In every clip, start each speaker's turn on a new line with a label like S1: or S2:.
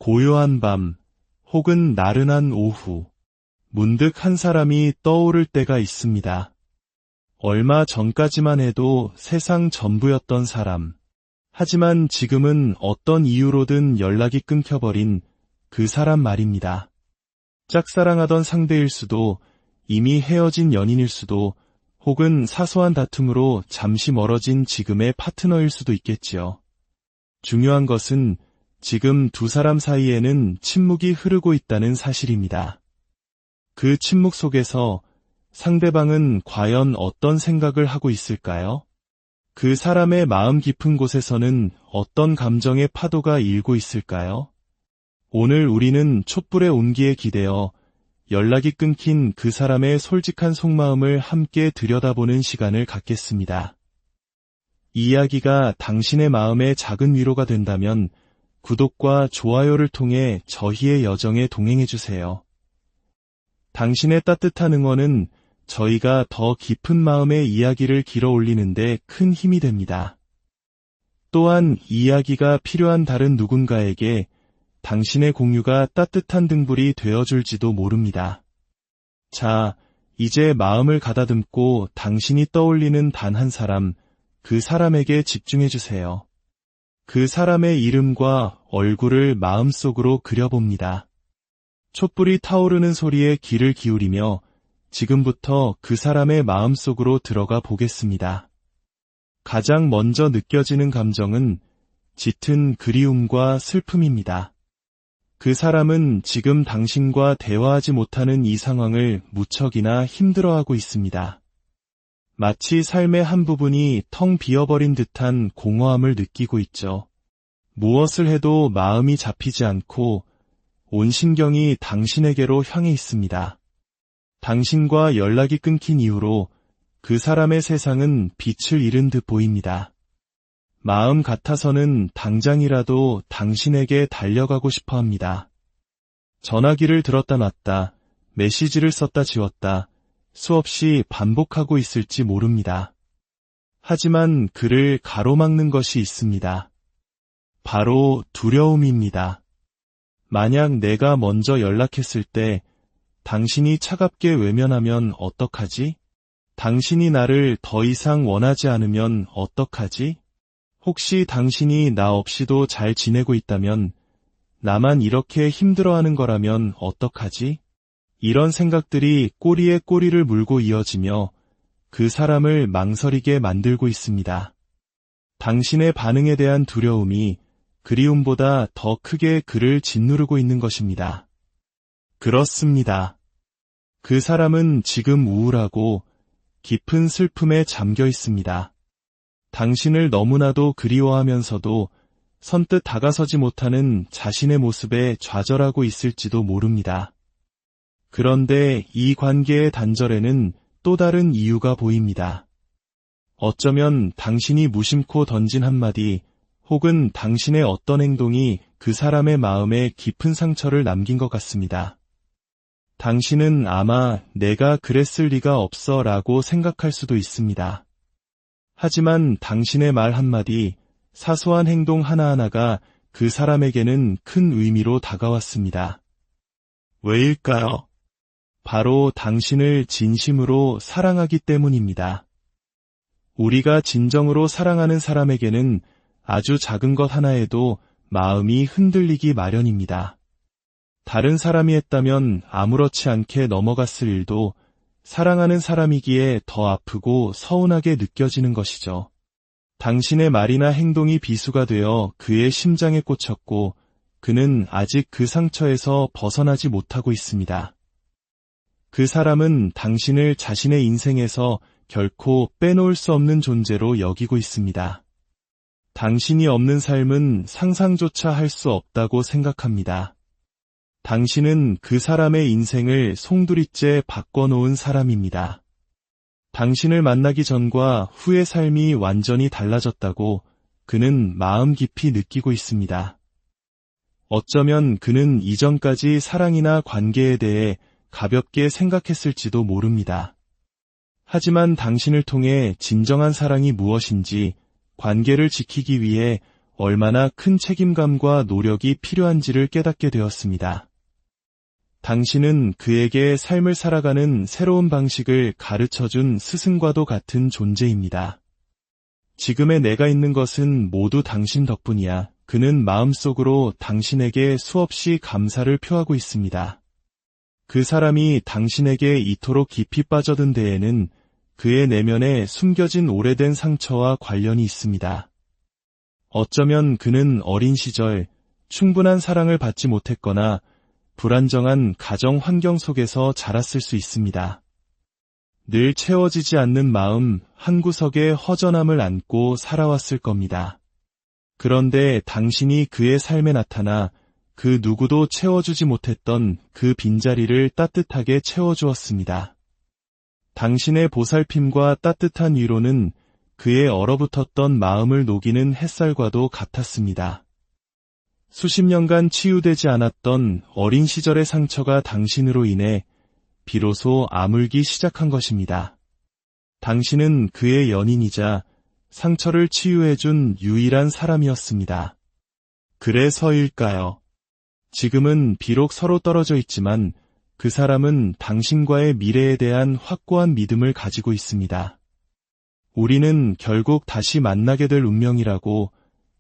S1: 고요한 밤, 혹은 나른한 오후, 문득 한 사람이 떠오를 때가 있습니다. 얼마 전까지만 해도 세상 전부였던 사람. 하지만 지금은 어떤 이유로든 연락이 끊겨버린 그 사람 말입니다. 짝사랑하던 상대일 수도, 이미 헤어진 연인일 수도, 혹은 사소한 다툼으로 잠시 멀어진 지금의 파트너일 수도 있겠지요. 중요한 것은 지금 두 사람 사이에는 침묵이 흐르고 있다는 사실입니다. 그 침묵 속에서 상대방은 과연 어떤 생각을 하고 있을까요? 그 사람의 마음 깊은 곳에서는 어떤 감정의 파도가 일고 있을까요? 오늘 우리는 촛불의 온기에 기대어 연락이 끊긴 그 사람의 솔직한 속마음을 함께 들여다보는 시간을 갖겠습니다. 이 이야기가 당신의 마음에 작은 위로가 된다면 구독과 좋아요를 통해 저희의 여정에 동행해주세요. 당신의 따뜻한 응원은 저희가 더 깊은 마음의 이야기를 길어 올리는데 큰 힘이 됩니다. 또한 이 이야기가 필요한 다른 누군가에게 당신의 공유가 따뜻한 등불이 되어줄지도 모릅니다. 자, 이제 마음을 가다듬고 당신이 떠올리는 단 한 사람, 그 사람에게 집중해주세요. 그 사람의 이름과 얼굴을 마음속으로 그려봅니다. 촛불이 타오르는 소리에 귀를 기울이며 지금부터 그 사람의 마음속으로 들어가 보겠습니다. 가장 먼저 느껴지는 감정은 짙은 그리움과 슬픔입니다. 그 사람은 지금 당신과 대화하지 못하는 이 상황을 무척이나 힘들어하고 있습니다. 마치 삶의 한 부분이 텅 비어버린 듯한 공허함을 느끼고 있죠. 무엇을 해도 마음이 잡히지 않고 온 신경이 당신에게로 향해 있습니다. 당신과 연락이 끊긴 이후로 그 사람의 세상은 빛을 잃은 듯 보입니다. 마음 같아서는 당장이라도 당신에게 달려가고 싶어 합니다. 전화기를 들었다 놨다, 메시지를 썼다 지웠다, 수없이 반복하고 있을지 모릅니다. 하지만 그를 가로막는 것이 있습니다. 바로 두려움입니다. 만약 내가 먼저 연락했을 때 당신이 차갑게 외면하면 어떡하지? 당신이 나를 더 이상 원하지 않으면 어떡하지? 혹시 당신이 나 없이도 잘 지내고 있다면, 나만 이렇게 힘들어하는 거라면 어떡하지? 이런 생각들이 꼬리에 꼬리를 물고 이어지며 그 사람을 망설이게 만들고 있습니다. 당신의 반응에 대한 두려움이 그리움보다 더 크게 그를 짓누르고 있는 것입니다. 그렇습니다. 그 사람은 지금 우울하고 깊은 슬픔에 잠겨 있습니다. 당신을 너무나도 그리워하면서도 선뜻 다가서지 못하는 자신의 모습에 좌절하고 있을지도 모릅니다. 그런데 이 관계의 단절에는 또 다른 이유가 보입니다. 어쩌면 당신이 무심코 던진 한마디 혹은 당신의 어떤 행동이 그 사람의 마음에 깊은 상처를 남긴 것 같습니다. 당신은 아마 내가 그랬을 리가 없어 라고 생각할 수도 있습니다. 하지만 당신의 말 한마디, 사소한 행동 하나하나가 그 사람에게는 큰 의미로 다가왔습니다. 왜일까요? 바로 당신을 진심으로 사랑하기 때문입니다. 우리가 진정으로 사랑하는 사람에게는 아주 작은 것 하나에도 마음이 흔들리기 마련입니다. 다른 사람이 했다면 아무렇지 않게 넘어갔을 일도 사랑하는 사람이기에 더 아프고 서운하게 느껴지는 것이죠. 당신의 말이나 행동이 비수가 되어 그의 심장에 꽂혔고 그는 아직 그 상처에서 벗어나지 못하고 있습니다. 그 사람은 당신을 자신의 인생에서 결코 빼놓을 수 없는 존재로 여기고 있습니다. 당신이 없는 삶은 상상조차 할 수 없다고 생각합니다. 당신은 그 사람의 인생을 송두리째 바꿔놓은 사람입니다. 당신을 만나기 전과 후의 삶이 완전히 달라졌다고 그는 마음 깊이 느끼고 있습니다. 어쩌면 그는 이전까지 사랑이나 관계에 대해 가볍게 생각했을지도 모릅니다. 하지만 당신을 통해 진정한 사랑이 무엇인지, 관계를 지키기 위해 얼마나 큰 책임감과 노력이 필요한지를 깨닫게 되었습니다. 당신은 그에게 삶을 살아가는 새로운 방식을 가르쳐준 스승과도 같은 존재입니다. 지금의 내가 있는 것은 모두 당신 덕분이야. 그는 마음속으로 당신에게 수없이 감사를 표하고 있습니다. 그 사람이 당신에게 이토록 깊이 빠져든 데에는 그의 내면에 숨겨진 오래된 상처와 관련이 있습니다. 어쩌면 그는 어린 시절 충분한 사랑을 받지 못했거나 불안정한 가정 환경 속에서 자랐을 수 있습니다. 늘 채워지지 않는 마음 한구석에 허전함을 안고 살아왔을 겁니다. 그런데 당신이 그의 삶에 나타나 그 누구도 채워주지 못했던 그 빈자리를 따뜻하게 채워주었습니다. 당신의 보살핌과 따뜻한 위로는 그의 얼어붙었던 마음을 녹이는 햇살과도 같았습니다. 수십 년간 치유되지 않았던 어린 시절의 상처가 당신으로 인해 비로소 아물기 시작한 것입니다. 당신은 그의 연인이자 상처를 치유해준 유일한 사람이었습니다. 그래서일까요? 지금은 비록 서로 떨어져 있지만 그 사람은 당신과의 미래에 대한 확고한 믿음을 가지고 있습니다. 우리는 결국 다시 만나게 될 운명이라고,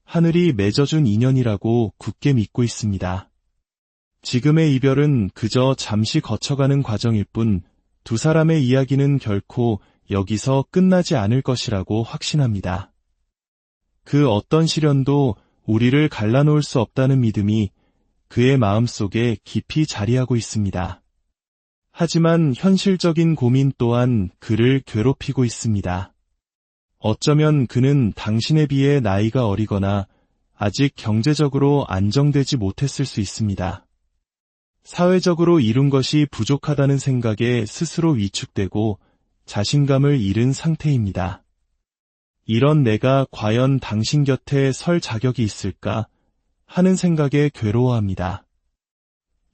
S1: 하늘이 맺어준 인연이라고 굳게 믿고 있습니다. 지금의 이별은 그저 잠시 거쳐가는 과정일 뿐 두 사람의 이야기는 결코 여기서 끝나지 않을 것이라고 확신합니다. 그 어떤 시련도 우리를 갈라놓을 수 없다는 믿음이 그의 마음속에 깊이 자리하고 있습니다. 하지만 현실적인 고민 또한 그를 괴롭히고 있습니다. 어쩌면 그는 당신에 비해 나이가 어리거나 아직 경제적으로 안정되지 못했을 수 있습니다. 사회적으로 이룬 것이 부족하다는 생각에 스스로 위축되고 자신감을 잃은 상태입니다. 이런 내가 과연 당신 곁에 설 자격이 있을까 하는 생각에 괴로워합니다.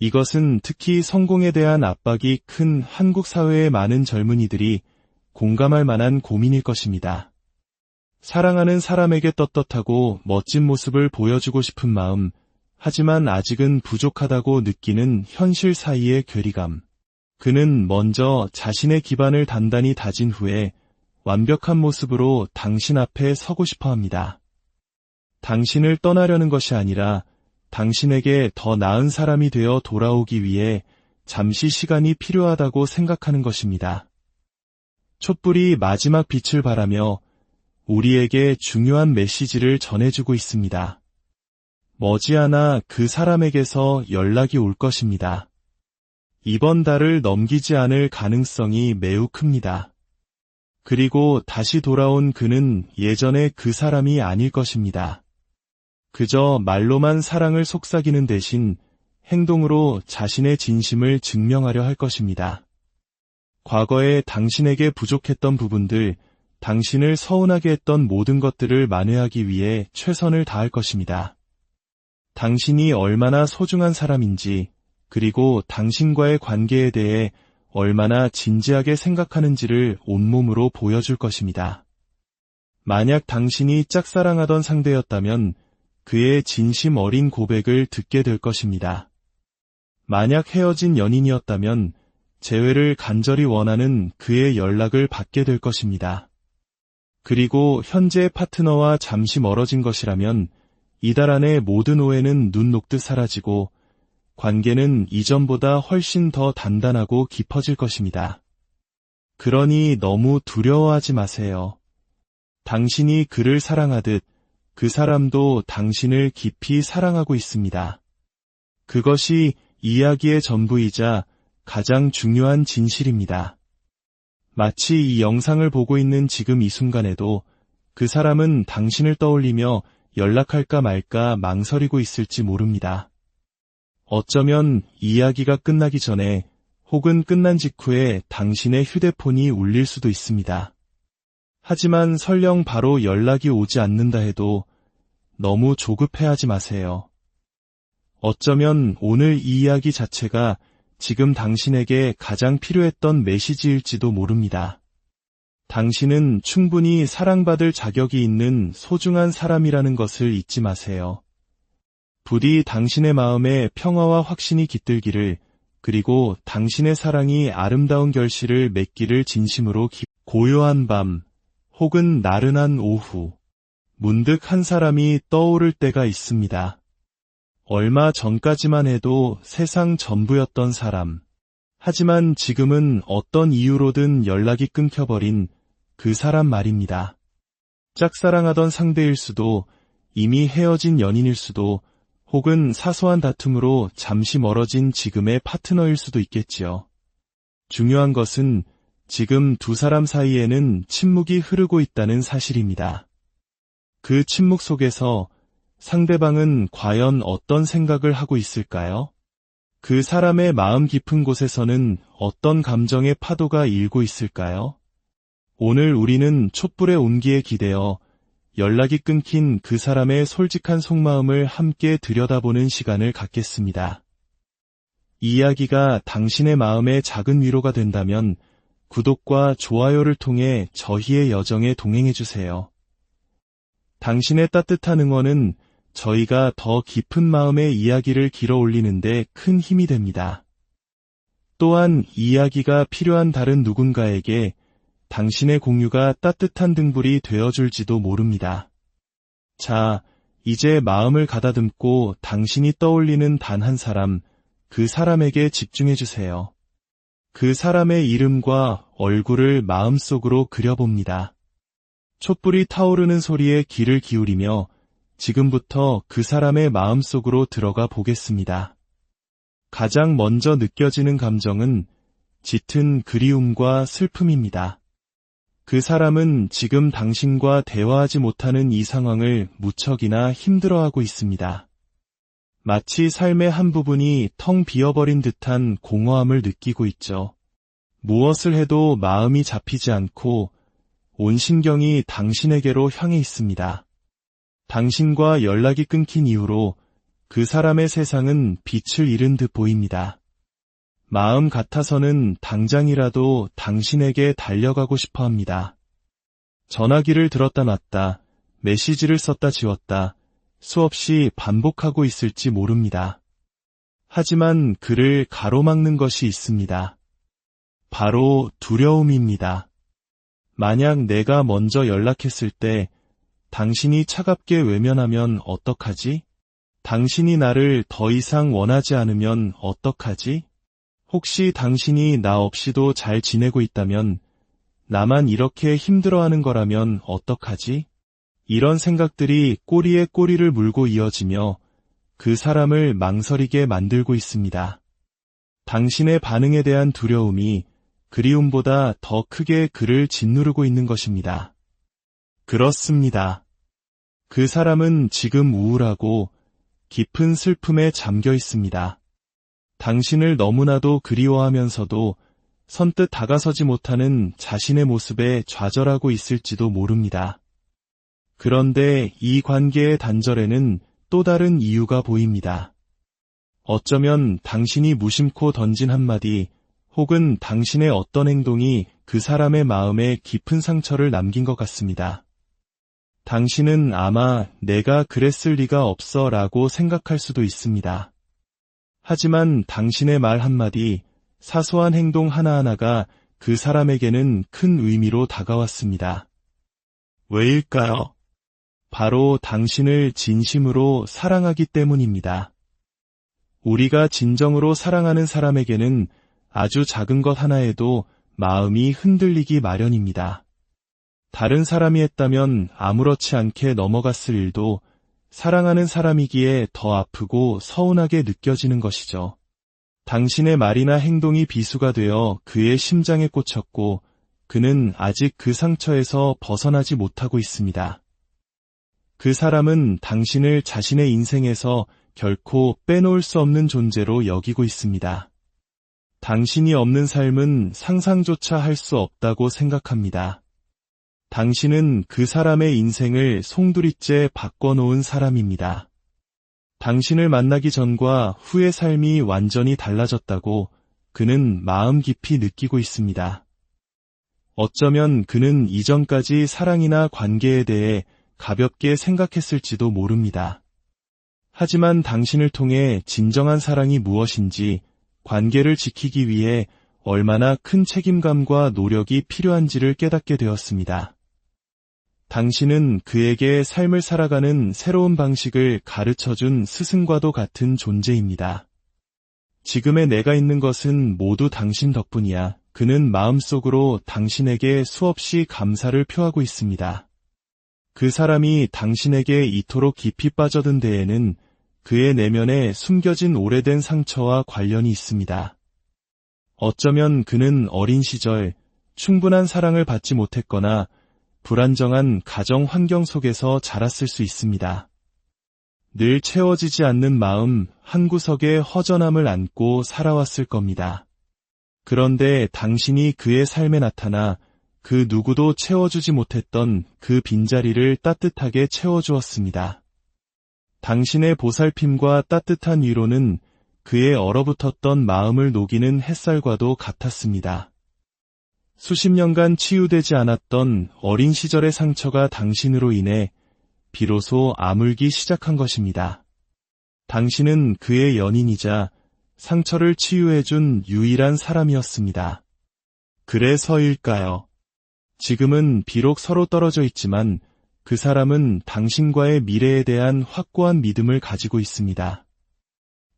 S1: 이것은 특히 성공에 대한 압박이 큰 한국 사회의 많은 젊은이들이 공감할 만한 고민일 것입니다. 사랑하는 사람에게 떳떳하고 멋진 모습을 보여주고 싶은 마음, 하지만 아직은 부족하다고 느끼는 현실 사이의 괴리감. 그는 먼저 자신의 기반을 단단히 다진 후에 완벽한 모습으로 당신 앞에 서고 싶어 합니다. 당신을 떠나려는 것이 아니라 당신에게 더 나은 사람이 되어 돌아오기 위해 잠시 시간이 필요하다고 생각하는 것입니다. 촛불이 마지막 빛을 발하며 우리에게 중요한 메시지를 전해주고 있습니다. 머지않아 그 사람에게서 연락이 올 것입니다. 이번 달을 넘기지 않을 가능성이 매우 큽니다. 그리고 다시 돌아온 그는 예전의 그 사람이 아닐 것입니다. 그저 말로만 사랑을 속삭이는 대신 행동으로 자신의 진심을 증명하려 할 것입니다. 과거에 당신에게 부족했던 부분들, 당신을 서운하게 했던 모든 것들을 만회하기 위해 최선을 다할 것입니다. 당신이 얼마나 소중한 사람인지, 그리고 당신과의 관계에 대해 얼마나 진지하게 생각하는지를 온몸으로 보여줄 것입니다. 만약 당신이 짝사랑하던 상대였다면 그의 진심 어린 고백을 듣게 될 것입니다. 만약 헤어진 연인이었다면 재회를 간절히 원하는 그의 연락을 받게 될 것입니다. 그리고 현재의 파트너와 잠시 멀어진 것이라면 이달 안에 모든 오해는 눈 녹듯 사라지고 관계는 이전보다 훨씬 더 단단하고 깊어질 것입니다. 그러니 너무 두려워하지 마세요. 당신이 그를 사랑하듯 그 사람도 당신을 깊이 사랑하고 있습니다. 그것이 이야기의 전부이자 가장 중요한 진실입니다. 마치 이 영상을 보고 있는 지금 이 순간에도 그 사람은 당신을 떠올리며 연락할까 말까 망설이고 있을지 모릅니다. 어쩌면 이야기가 끝나기 전에 혹은 끝난 직후에 당신의 휴대폰이 울릴 수도 있습니다. 하지만 설령 바로 연락이 오지 않는다 해도 너무 조급해하지 마세요. 어쩌면 오늘 이 이야기 자체가 지금 당신에게 가장 필요했던 메시지일지도 모릅니다. 당신은 충분히 사랑받을 자격이 있는 소중한 사람이라는 것을 잊지 마세요. 부디 당신의 마음에 평화와 확신이 깃들기를, 그리고 당신의 사랑이 아름다운 결실을 맺기를 진심으로 고요한 밤, 혹은 나른한 오후, 문득 한 사람이 떠오를 때가 있습니다. 얼마 전까지만 해도 세상 전부였던 사람. 하지만 지금은 어떤 이유로든 연락이 끊겨버린 그 사람 말입니다. 짝사랑하던 상대일 수도, 이미 헤어진 연인일 수도, 혹은 사소한 다툼으로 잠시 멀어진 지금의 파트너일 수도 있겠지요. 중요한 것은 지금 두 사람 사이에는 침묵이 흐르고 있다는 사실입니다. 그 침묵 속에서 상대방은 과연 어떤 생각을 하고 있을까요? 그 사람의 마음 깊은 곳에서는 어떤 감정의 파도가 일고 있을까요? 오늘 우리는 촛불의 온기에 기대어 연락이 끊긴 그 사람의 솔직한 속마음을 함께 들여다보는 시간을 갖겠습니다. 이 이야기가 당신의 마음에 작은 위로가 된다면 구독과 좋아요를 통해 저희의 여정에 동행해주세요. 당신의 따뜻한 응원은 저희가 더 깊은 마음의 이야기를 길어 올리는데 큰 힘이 됩니다. 또한 이 이야기가 필요한 다른 누군가에게 당신의 공유가 따뜻한 등불이 되어줄지도 모릅니다. 자, 이제 마음을 가다듬고 당신이 떠올리는 단 한 사람, 그 사람에게 집중해주세요. 그 사람의 이름과 얼굴을 마음속으로 그려봅니다. 촛불이 타오르는 소리에 귀를 기울이며 지금부터 그 사람의 마음속으로 들어가 보겠습니다. 가장 먼저 느껴지는 감정은 짙은 그리움과 슬픔입니다. 그 사람은 지금 당신과 대화하지 못하는 이 상황을 무척이나 힘들어하고 있습니다. 마치 삶의 한 부분이 텅 비어버린 듯한 공허함을 느끼고 있죠. 무엇을 해도 마음이 잡히지 않고 온 신경이 당신에게로 향해 있습니다. 당신과 연락이 끊긴 이후로 그 사람의 세상은 빛을 잃은 듯 보입니다. 마음 같아서는 당장이라도 당신에게 달려가고 싶어 합니다. 전화기를 들었다 놨다, 메시지를 썼다 지웠다, 수없이 반복하고 있을지 모릅니다. 하지만 그를 가로막는 것이 있습니다. 바로 두려움입니다. 만약 내가 먼저 연락했을 때 당신이 차갑게 외면하면 어떡하지? 당신이 나를 더 이상 원하지 않으면 어떡하지? 혹시 당신이 나 없이도 잘 지내고 있다면, 나만 이렇게 힘들어하는 거라면 어떡하지? 이런 생각들이 꼬리에 꼬리를 물고 이어지며 그 사람을 망설이게 만들고 있습니다. 당신의 반응에 대한 두려움이 그리움보다 더 크게 그를 짓누르고 있는 것입니다. 그렇습니다. 그 사람은 지금 우울하고 깊은 슬픔에 잠겨 있습니다. 당신을 너무나도 그리워하면서도 선뜻 다가서지 못하는 자신의 모습에 좌절하고 있을지도 모릅니다. 그런데 이 관계의 단절에는 또 다른 이유가 보입니다. 어쩌면 당신이 무심코 던진 한마디, 혹은 당신의 어떤 행동이 그 사람의 마음에 깊은 상처를 남긴 것 같습니다. 당신은 아마 내가 그랬을 리가 없어 라고 생각할 수도 있습니다. 하지만 당신의 말 한마디, 사소한 행동 하나하나가 그 사람에게는 큰 의미로 다가왔습니다. 왜일까요? 바로 당신을 진심으로 사랑하기 때문입니다. 우리가 진정으로 사랑하는 사람에게는 아주 작은 것 하나에도 마음이 흔들리기 마련입니다. 다른 사람이 했다면 아무렇지 않게 넘어갔을 일도 사랑하는 사람이기에 더 아프고 서운하게 느껴지는 것이죠. 당신의 말이나 행동이 비수가 되어 그의 심장에 꽂혔고 그는 아직 그 상처에서 벗어나지 못하고 있습니다. 그 사람은 당신을 자신의 인생에서 결코 빼놓을 수 없는 존재로 여기고 있습니다. 당신이 없는 삶은 상상조차 할 수 없다고 생각합니다. 당신은 그 사람의 인생을 송두리째 바꿔놓은 사람입니다. 당신을 만나기 전과 후의 삶이 완전히 달라졌다고 그는 마음 깊이 느끼고 있습니다. 어쩌면 그는 이전까지 사랑이나 관계에 대해 가볍게 생각했을지도 모릅니다. 하지만 당신을 통해 진정한 사랑이 무엇인지, 관계를 지키기 위해 얼마나 큰 책임감과 노력이 필요한지를 깨닫게 되었습니다. 당신은 그에게 삶을 살아가는 새로운 방식을 가르쳐준 스승과도 같은 존재입니다. 지금의 내가 있는 것은 모두 당신 덕분이야. 그는 마음속으로 당신에게 수없이 감사를 표하고 있습니다. 그 사람이 당신에게 이토록 깊이 빠져든 데에는 그의 내면에 숨겨진 오래된 상처와 관련이 있습니다. 어쩌면 그는 어린 시절 충분한 사랑을 받지 못했거나 불안정한 가정 환경 속에서 자랐을 수 있습니다. 늘 채워지지 않는 마음 한구석에 허전함을 안고 살아왔을 겁니다. 그런데 당신이 그의 삶에 나타나 그 누구도 채워주지 못했던 그 빈자리를 따뜻하게 채워주었습니다. 당신의 보살핌과 따뜻한 위로는 그의 얼어붙었던 마음을 녹이는 햇살과도 같았습니다. 수십 년간 치유되지 않았던 어린 시절의 상처가 당신으로 인해 비로소 아물기 시작한 것입니다. 당신은 그의 연인이자 상처를 치유해준 유일한 사람이었습니다. 그래서일까요? 지금은 비록 서로 떨어져 있지만 그 사람은 당신과의 미래에 대한 확고한 믿음을 가지고 있습니다.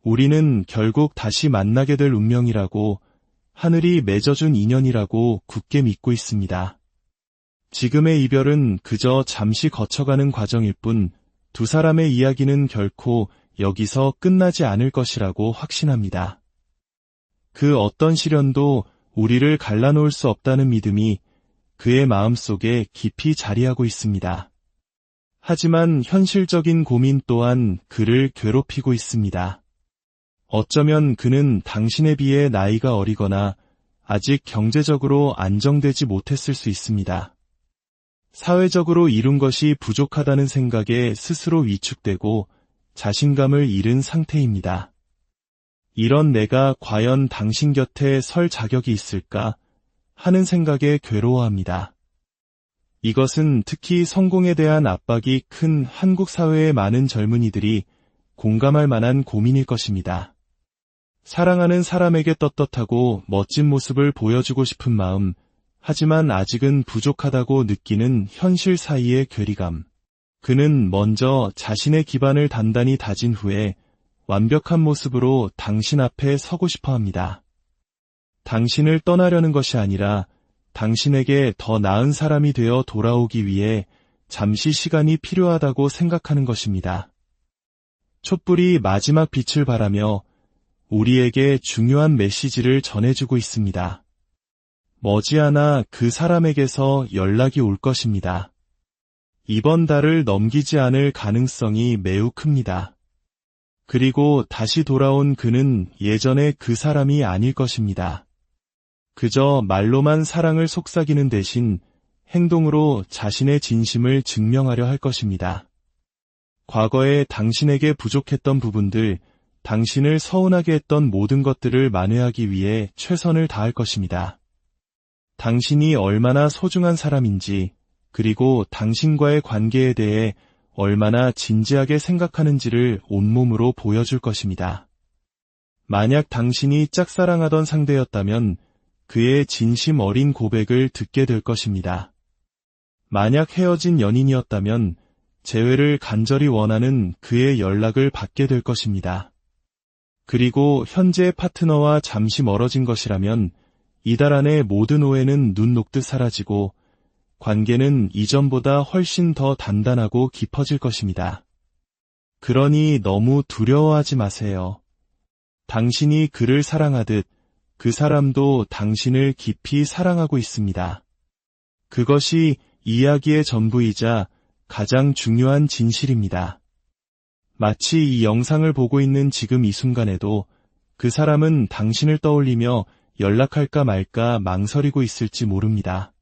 S1: 우리는 결국 다시 만나게 될 운명이라고, 하늘이 맺어준 인연이라고 굳게 믿고 있습니다. 지금의 이별은 그저 잠시 거쳐가는 과정일 뿐, 두 사람의 이야기는 결코 여기서 끝나지 않을 것이라고 확신합니다. 그 어떤 시련도 우리를 갈라놓을 수 없다는 믿음이 그의 마음속에 깊이 자리하고 있습니다. 하지만 현실적인 고민 또한 그를 괴롭히고 있습니다. 어쩌면 그는 당신에 비해 나이가 어리거나 아직 경제적으로 안정되지 못했을 수 있습니다. 사회적으로 이룬 것이 부족하다는 생각에 스스로 위축되고 자신감을 잃은 상태입니다. 이런 내가 과연 당신 곁에 설 자격이 있을까 하는 생각에 괴로워합니다. 이것은 특히 성공에 대한 압박이 큰 한국 사회의 많은 젊은이들이 공감할 만한 고민일 것입니다. 사랑하는 사람에게 떳떳하고 멋진 모습을 보여주고 싶은 마음, 하지만 아직은 부족하다고 느끼는 현실 사이의 괴리감. 그는 먼저 자신의 기반을 단단히 다진 후에 완벽한 모습으로 당신 앞에 서고 싶어 합니다. 당신을 떠나려는 것이 아니라 당신에게 더 나은 사람이 되어 돌아오기 위해 잠시 시간이 필요하다고 생각하는 것입니다. 촛불이 마지막 빛을 발하며 우리에게 중요한 메시지를 전해주고 있습니다. 머지않아 그 사람에게서 연락이 올 것입니다. 이번 달을 넘기지 않을 가능성이 매우 큽니다. 그리고 다시 돌아온 그는 예전의 그 사람이 아닐 것입니다. 그저 말로만 사랑을 속삭이는 대신 행동으로 자신의 진심을 증명하려 할 것입니다. 과거에 당신에게 부족했던 부분들, 당신을 서운하게 했던 모든 것들을 만회하기 위해 최선을 다할 것입니다. 당신이 얼마나 소중한 사람인지, 그리고 당신과의 관계에 대해 얼마나 진지하게 생각하는지를 온몸으로 보여줄 것입니다. 만약 당신이 짝사랑하던 상대였다면 그의 진심 어린 고백을 듣게 될 것입니다. 만약 헤어진 연인이었다면 재회를 간절히 원하는 그의 연락을 받게 될 것입니다. 그리고 현재의 파트너와 잠시 멀어진 것이라면 이달 안에 모든 오해는 눈 녹듯 사라지고 관계는 이전보다 훨씬 더 단단하고 깊어질 것입니다. 그러니 너무 두려워하지 마세요. 당신이 그를 사랑하듯 그 사람도 당신을 깊이 사랑하고 있습니다. 그것이 이야기의 전부이자 가장 중요한 진실입니다. 마치 이 영상을 보고 있는 지금 이 순간에도 그 사람은 당신을 떠올리며 연락할까 말까 망설이고 있을지 모릅니다.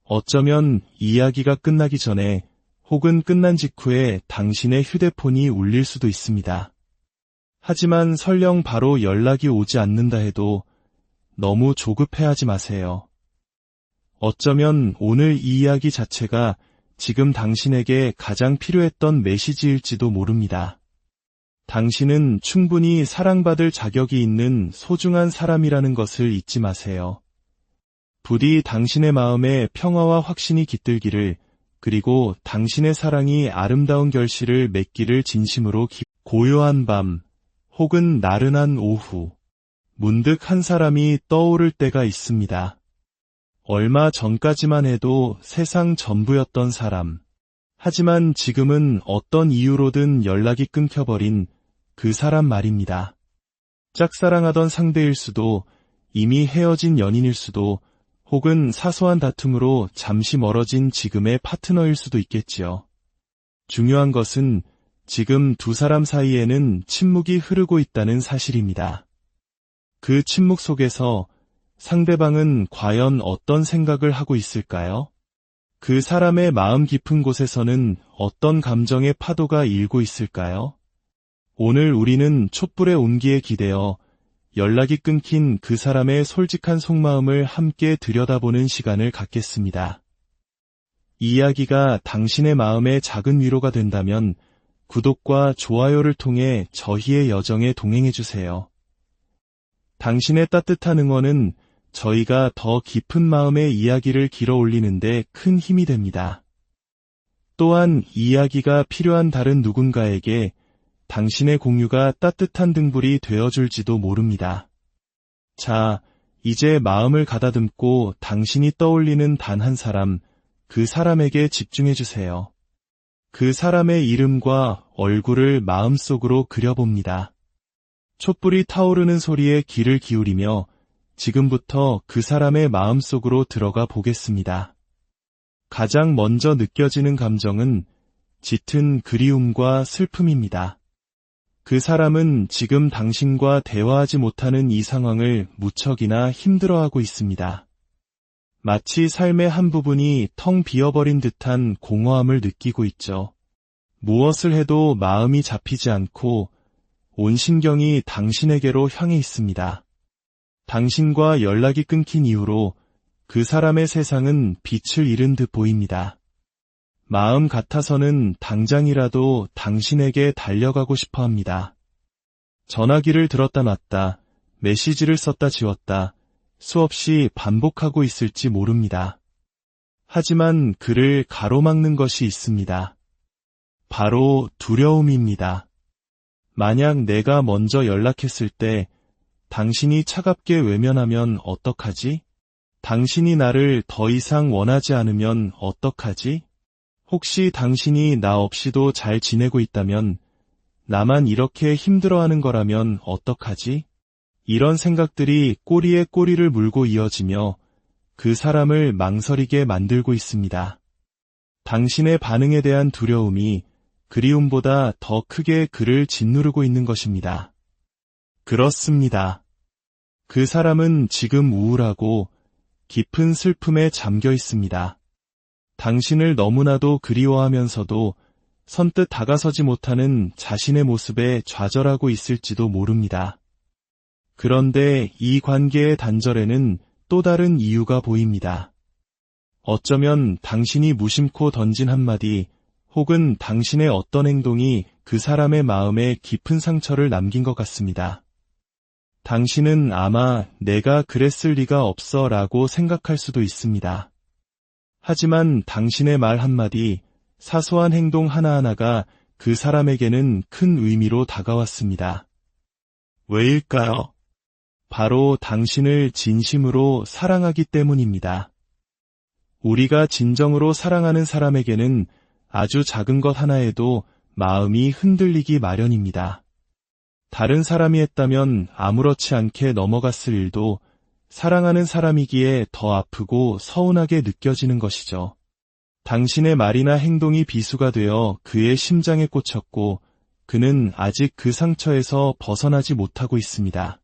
S1: 어쩌면 이야기가 끝나기 전에 혹은 끝난 직후에 당신의 휴대폰이 울릴 수도 있습니다. 하지만 설령 바로 연락이 오지 않는다 해도 너무 조급해하지 마세요. 어쩌면 오늘 이 이야기 자체가 지금 당신에게 가장 필요했던 메시지일지도 모릅니다. 당신은 충분히 사랑받을 자격이 있는 소중한 사람이라는 것을 잊지 마세요. 부디 당신의 마음에 평화와 확신이 깃들기를, 그리고 당신의 사랑이 아름다운 결실을 맺기를 진심으로 고요한 밤, 혹은 나른한 오후, 문득 한 사람이 떠오를 때가 있습니다. 얼마 전까지만 해도 세상 전부였던 사람. 하지만 지금은 어떤 이유로든 연락이 끊겨버린 그 사람 말입니다. 짝사랑하던 상대일 수도, 이미 헤어진 연인일 수도, 혹은 사소한 다툼으로 잠시 멀어진 지금의 파트너일 수도 있겠지요. 중요한 것은 지금 두 사람 사이에는 침묵이 흐르고 있다는 사실입니다. 그 침묵 속에서 상대방은 과연 어떤 생각을 하고 있을까요? 그 사람의 마음 깊은 곳에서는 어떤 감정의 파도가 일고 있을까요? 오늘 우리는 촛불의 온기에 기대어 연락이 끊긴 그 사람의 솔직한 속마음을 함께 들여다보는 시간을 갖겠습니다. 이 이야기가 당신의 마음에 작은 위로가 된다면 구독과 좋아요를 통해 저희의 여정에 동행해주세요. 당신의 따뜻한 응원은 저희가 더 깊은 마음의 이야기를 길어 올리는데 큰 힘이 됩니다. 또한 이 이야기가 필요한 다른 누군가에게 당신의 공유가 따뜻한 등불이 되어줄지도 모릅니다. 자, 이제 마음을 가다듬고 당신이 떠올리는 단 한 사람, 그 사람에게 집중해주세요. 그 사람의 이름과 얼굴을 마음속으로 그려봅니다. 촛불이 타오르는 소리에 귀를 기울이며 지금부터 그 사람의 마음속으로 들어가 보겠습니다. 가장 먼저 느껴지는 감정은 짙은 그리움과 슬픔입니다. 그 사람은 지금 당신과 대화하지 못하는 이 상황을 무척이나 힘들어하고 있습니다. 마치 삶의 한 부분이 텅 비어버린 듯한 공허함을 느끼고 있죠. 무엇을 해도 마음이 잡히지 않고 온 신경이 당신에게로 향해 있습니다. 당신과 연락이 끊긴 이후로 그 사람의 세상은 빛을 잃은 듯 보입니다. 마음 같아서는 당장이라도 당신에게 달려가고 싶어 합니다. 전화기를 들었다 놨다, 메시지를 썼다 지웠다, 수없이 반복하고 있을지 모릅니다. 하지만 그를 가로막는 것이 있습니다. 바로 두려움입니다. 만약 내가 먼저 연락했을 때 당신이 차갑게 외면하면 어떡하지? 당신이 나를 더 이상 원하지 않으면 어떡하지? 혹시 당신이 나 없이도 잘 지내고 있다면, 나만 이렇게 힘들어하는 거라면 어떡하지? 이런 생각들이 꼬리에 꼬리를 물고 이어지며 그 사람을 망설이게 만들고 있습니다. 당신의 반응에 대한 두려움이 그리움보다 더 크게 그를 짓누르고 있는 것입니다. 그렇습니다. 그 사람은 지금 우울하고 깊은 슬픔에 잠겨 있습니다. 당신을 너무나도 그리워하면서도 선뜻 다가서지 못하는 자신의 모습에 좌절하고 있을지도 모릅니다. 그런데 이 관계의 단절에는 또 다른 이유가 보입니다. 어쩌면 당신이 무심코 던진 한마디 혹은 당신의 어떤 행동이 그 사람의 마음에 깊은 상처를 남긴 것 같습니다. 당신은 아마 내가 그랬을 리가 없어 라고 생각할 수도 있습니다. 하지만 당신의 말 한마디, 사소한 행동 하나하나가 그 사람에게는 큰 의미로 다가왔습니다. 왜일까요? 바로 당신을 진심으로 사랑하기 때문입니다. 우리가 진정으로 사랑하는 사람에게는 아주 작은 것 하나에도 마음이 흔들리기 마련입니다. 다른 사람이 했다면 아무렇지 않게 넘어갔을 일도 사랑하는 사람이기에 더 아프고 서운하게 느껴지는 것이죠. 당신의 말이나 행동이 비수가 되어 그의 심장에 꽂혔고 그는 아직 그 상처에서 벗어나지 못하고 있습니다.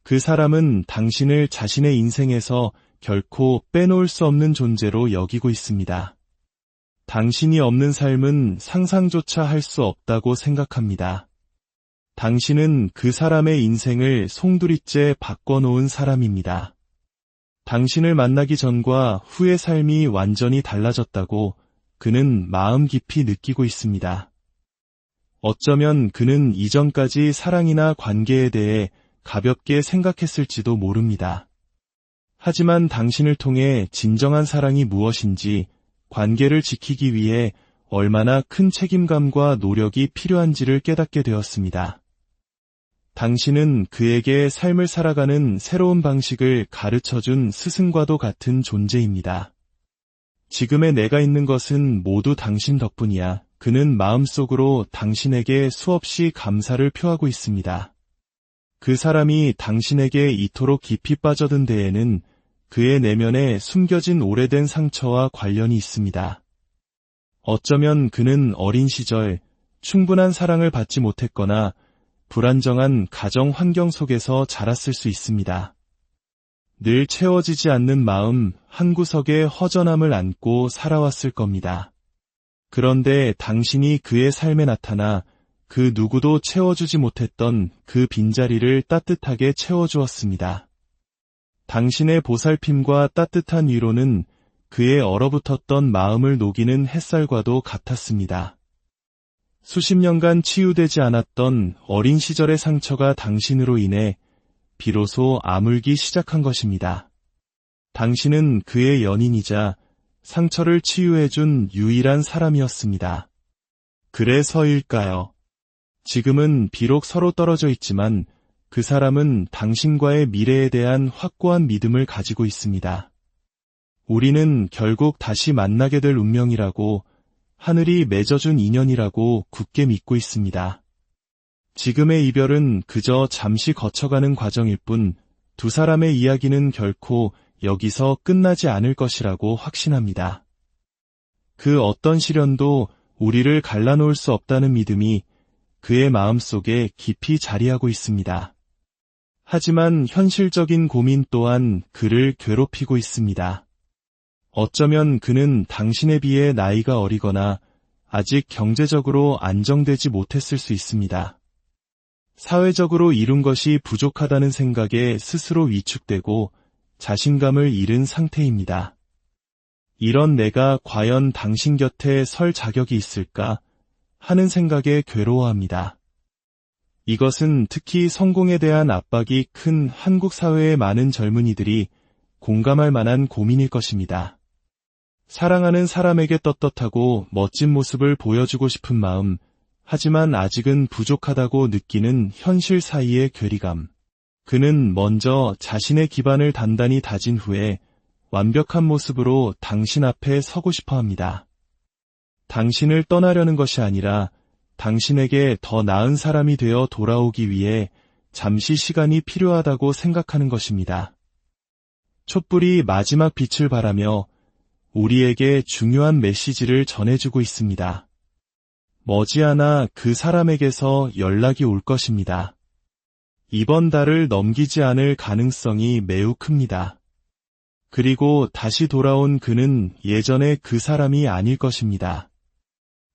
S1: 그 사람은 당신을 자신의 인생에서 결코 빼놓을 수 없는 존재로 여기고 있습니다. 당신이 없는 삶은 상상조차 할 수 없다고 생각합니다. 당신은 그 사람의 인생을 송두리째 바꿔놓은 사람입니다. 당신을 만나기 전과 후의 삶이 완전히 달라졌다고 그는 마음 깊이 느끼고 있습니다. 어쩌면 그는 이전까지 사랑이나 관계에 대해 가볍게 생각했을지도 모릅니다. 하지만 당신을 통해 진정한 사랑이 무엇인지, 관계를 지키기 위해 얼마나 큰 책임감과 노력이 필요한지를 깨닫게 되었습니다. 당신은 그에게 삶을 살아가는 새로운 방식을 가르쳐준 스승과도 같은 존재입니다. 지금의 내가 있는 것은 모두 당신 덕분이야. 그는 마음속으로 당신에게 수없이 감사를 표하고 있습니다. 그 사람이 당신에게 이토록 깊이 빠져든 데에는 그의 내면에 숨겨진 오래된 상처와 관련이 있습니다. 어쩌면 그는 어린 시절 충분한 사랑을 받지 못했거나 불안정한 가정 환경 속에서 자랐을 수 있습니다. 늘 채워지지 않는 마음 한구석에 허전함을 안고 살아왔을 겁니다. 그런데 당신이 그의 삶에 나타나 그 누구도 채워주지 못했던 그 빈자리를 따뜻하게 채워주었습니다. 당신의 보살핌과 따뜻한 위로는 그의 얼어붙었던 마음을 녹이는 햇살과도 같았습니다. 수십 년간 치유되지 않았던 어린 시절의 상처가 당신으로 인해 비로소 아물기 시작한 것입니다. 당신은 그의 연인이자 상처를 치유해준 유일한 사람이었습니다. 그래서일까요? 지금은 비록 서로 떨어져 있지만 그 사람은 당신과의 미래에 대한 확고한 믿음을 가지고 있습니다. 우리는 결국 다시 만나게 될 운명이라고, 하늘이 맺어준 인연이라고 굳게 믿고 있습니다. 지금의 이별은 그저 잠시 거쳐가는 과정일 뿐 두 사람의 이야기는 결코 여기서 끝나지 않을 것이라고 확신합니다. 그 어떤 시련도 우리를 갈라놓을 수 없다는 믿음이 그의 마음속에 깊이 자리하고 있습니다. 하지만 현실적인 고민 또한 그를 괴롭히고 있습니다. 어쩌면 그는 당신에 비해 나이가 어리거나 아직 경제적으로 안정되지 못했을 수 있습니다. 사회적으로 이룬 것이 부족하다는 생각에 스스로 위축되고 자신감을 잃은 상태입니다. 이런 내가 과연 당신 곁에 설 자격이 있을까 하는 생각에 괴로워합니다. 이것은 특히 성공에 대한 압박이 큰 한국 사회의 많은 젊은이들이 공감할 만한 고민일 것입니다. 사랑하는 사람에게 떳떳하고 멋진 모습을 보여주고 싶은 마음, 하지만 아직은 부족하다고 느끼는 현실 사이의 괴리감. 그는 먼저 자신의 기반을 단단히 다진 후에 완벽한 모습으로 당신 앞에 서고 싶어 합니다. 당신을 떠나려는 것이 아니라 당신에게 더 나은 사람이 되어 돌아오기 위해 잠시 시간이 필요하다고 생각하는 것입니다. 촛불이 마지막 빛을 발하며 우리에게 중요한 메시지를 전해주고 있습니다. 머지않아 그 사람에게서 연락이 올 것입니다. 이번 달을 넘기지 않을 가능성이 매우 큽니다. 그리고 다시 돌아온 그는 예전의 그 사람이 아닐 것입니다.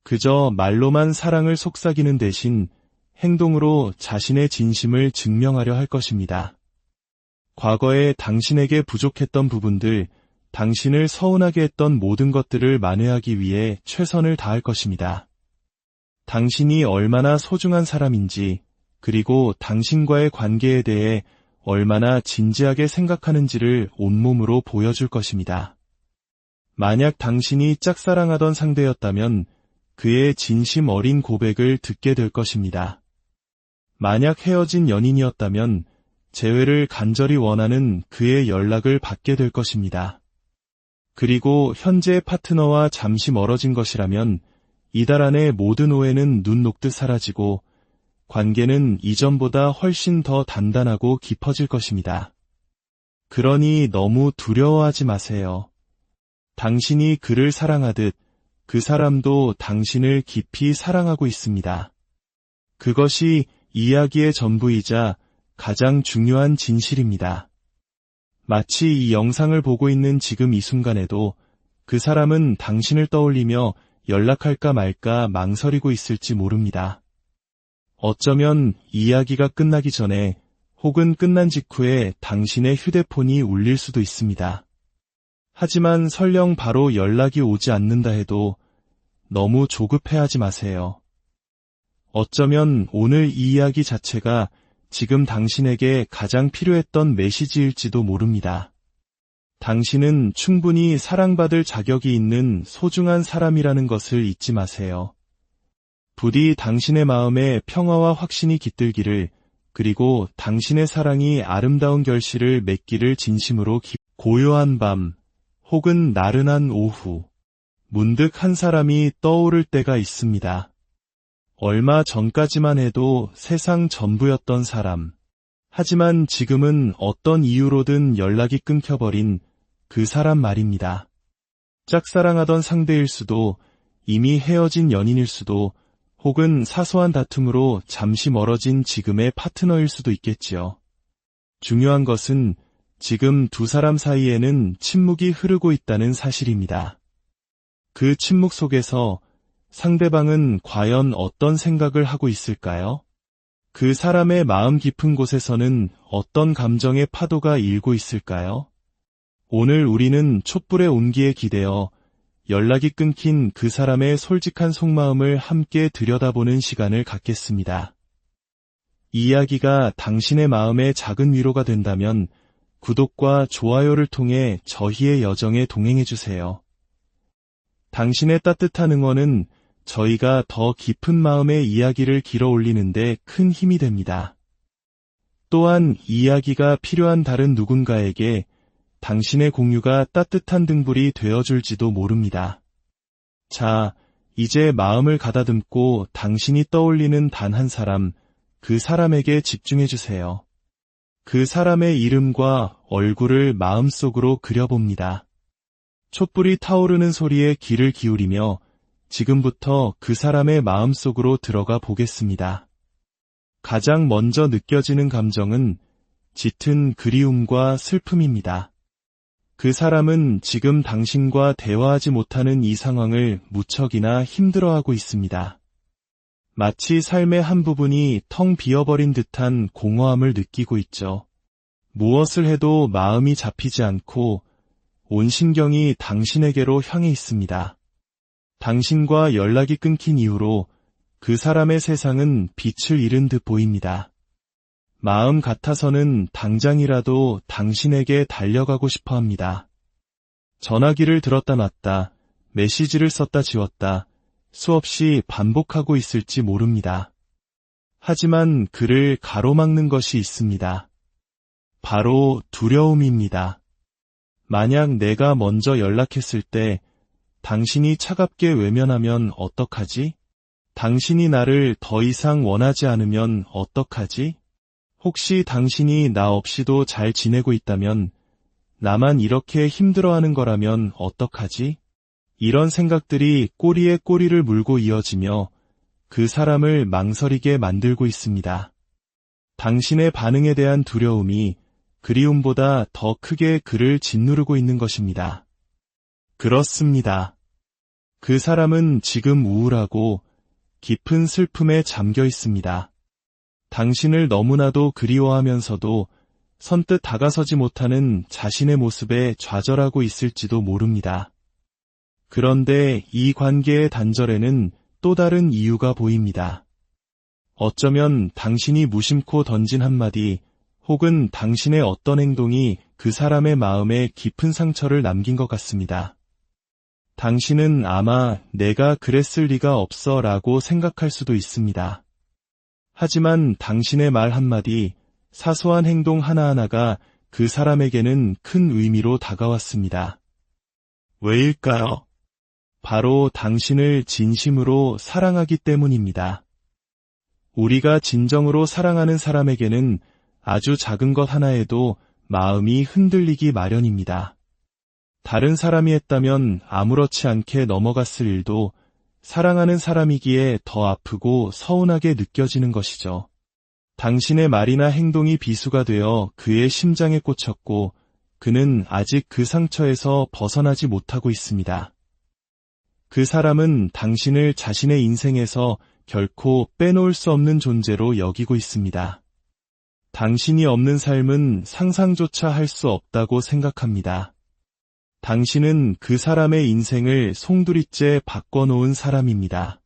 S1: 그저 말로만 사랑을 속삭이는 대신 행동으로 자신의 진심을 증명하려 할 것입니다. 과거에 당신에게 부족했던 부분들, 당신을 서운하게 했던 모든 것들을 만회하기 위해 최선을 다할 것입니다. 당신이 얼마나 소중한 사람인지, 그리고 당신과의 관계에 대해 얼마나 진지하게 생각하는지를 온몸으로 보여줄 것입니다. 만약 당신이 짝사랑하던 상대였다면 그의 진심 어린 고백을 듣게 될 것입니다. 만약 헤어진 연인이었다면 재회를 간절히 원하는 그의 연락을 받게 될 것입니다. 그리고 현재의 파트너와 잠시 멀어진 것이라면 이달 안에 모든 오해는 눈 녹듯 사라지고 관계는 이전보다 훨씬 더 단단하고 깊어질 것입니다. 그러니 너무 두려워하지 마세요. 당신이 그를 사랑하듯 그 사람도 당신을 깊이 사랑하고 있습니다. 그것이 이야기의 전부이자 가장 중요한 진실입니다. 마치 이 영상을 보고 있는 지금 이 순간에도 그 사람은 당신을 떠올리며 연락할까 말까 망설이고 있을지 모릅니다. 어쩌면 이야기가 끝나기 전에 혹은 끝난 직후에 당신의 휴대폰이 울릴 수도 있습니다. 하지만 설령 바로 연락이 오지 않는다 해도 너무 조급해하지 마세요. 어쩌면 오늘 이 이야기 자체가 지금 당신에게 가장 필요했던 메시지일지도 모릅니다. 당신은 충분히 사랑받을 자격이 있는 소중한 사람이라는 것을 잊지 마세요. 부디 당신의 마음에 평화와 확신이 깃들기를, 그리고 당신의 사랑이 아름다운 결실을 맺기를 진심으로 고요한 밤, 혹은 나른한 오후, 문득 한 사람이 떠오를 때가 있습니다. 얼마 전까지만 해도 세상 전부였던 사람. 하지만 지금은 어떤 이유로든 연락이 끊겨버린 그 사람 말입니다. 짝사랑하던 상대일 수도, 이미 헤어진 연인일 수도, 혹은 사소한 다툼으로 잠시 멀어진 지금의 파트너일 수도 있겠지요. 중요한 것은 지금 두 사람 사이에는 침묵이 흐르고 있다는 사실입니다. 그 침묵 속에서 상대방은 과연 어떤 생각을 하고 있을까요? 그 사람의 마음 깊은 곳에서는 어떤 감정의 파도가 일고 있을까요? 오늘 우리는 촛불의 온기에 기대어 연락이 끊긴 그 사람의 솔직한 속마음을 함께 들여다보는 시간을 갖겠습니다. 이 이야기가 당신의 마음에 작은 위로가 된다면 구독과 좋아요를 통해 저희의 여정에 동행해주세요. 당신의 따뜻한 응원은 저희가 더 깊은 마음의 이야기를 길어 올리는데 큰 힘이 됩니다. 또한 이 이야기가 필요한 다른 누군가에게 당신의 공유가 따뜻한 등불이 되어줄지도 모릅니다. 자, 이제 마음을 가다듬고 당신이 떠올리는 단 한 사람, 그 사람에게 집중해주세요. 그 사람의 이름과 얼굴을 마음속으로 그려봅니다. 촛불이 타오르는 소리에 귀를 기울이며 지금부터 그 사람의 마음속으로 들어가 보겠습니다. 가장 먼저 느껴지는 감정은 짙은 그리움과 슬픔입니다. 그 사람은 지금 당신과 대화하지 못하는 이 상황을 무척이나 힘들어하고 있습니다. 마치 삶의 한 부분이 텅 비어버린 듯한 공허함을 느끼고 있죠. 무엇을 해도 마음이 잡히지 않고 온 신경이 당신에게로 향해 있습니다. 당신과 연락이 끊긴 이후로 그 사람의 세상은 빛을 잃은 듯 보입니다. 마음 같아서는 당장이라도 당신에게 달려가고 싶어 합니다. 전화기를 들었다 놨다, 메시지를 썼다 지웠다, 수없이 반복하고 있을지 모릅니다. 하지만 그를 가로막는 것이 있습니다. 바로 두려움입니다. 만약 내가 먼저 연락했을 때 당신이 차갑게 외면하면 어떡하지? 당신이 나를 더 이상 원하지 않으면 어떡하지? 혹시 당신이 나 없이도 잘 지내고 있다면, 나만 이렇게 힘들어하는 거라면 어떡하지? 이런 생각들이 꼬리에 꼬리를 물고 이어지며 그 사람을 망설이게 만들고 있습니다. 당신의 반응에 대한 두려움이 그리움보다 더 크게 그를 짓누르고 있는 것입니다. 그렇습니다. 그 사람은 지금 우울하고 깊은 슬픔에 잠겨 있습니다. 당신을 너무나도 그리워하면서도 선뜻 다가서지 못하는 자신의 모습에 좌절하고 있을지도 모릅니다. 그런데 이 관계의 단절에는 또 다른 이유가 보입니다. 어쩌면 당신이 무심코 던진 한마디, 혹은 당신의 어떤 행동이 그 사람의 마음에 깊은 상처를 남긴 것 같습니다. 당신은 아마 내가 그랬을 리가 없어 라고 생각할 수도 있습니다. 하지만 당신의 말 한마디, 사소한 행동 하나하나가 그 사람에게는 큰 의미로 다가왔습니다. 왜일까요? 바로 당신을 진심으로 사랑하기 때문입니다. 우리가 진정으로 사랑하는 사람에게는 아주 작은 것 하나에도 마음이 흔들리기 마련입니다. 다른 사람이 했다면 아무렇지 않게 넘어갔을 일도 사랑하는 사람이기에 더 아프고 서운하게 느껴지는 것이죠. 당신의 말이나 행동이 비수가 되어 그의 심장에 꽂혔고 그는 아직 그 상처에서 벗어나지 못하고 있습니다. 그 사람은 당신을 자신의 인생에서 결코 빼놓을 수 없는 존재로 여기고 있습니다. 당신이 없는 삶은 상상조차 할 수 없다고 생각합니다. 당신은 그 사람의 인생을 송두리째 바꿔놓은 사람입니다.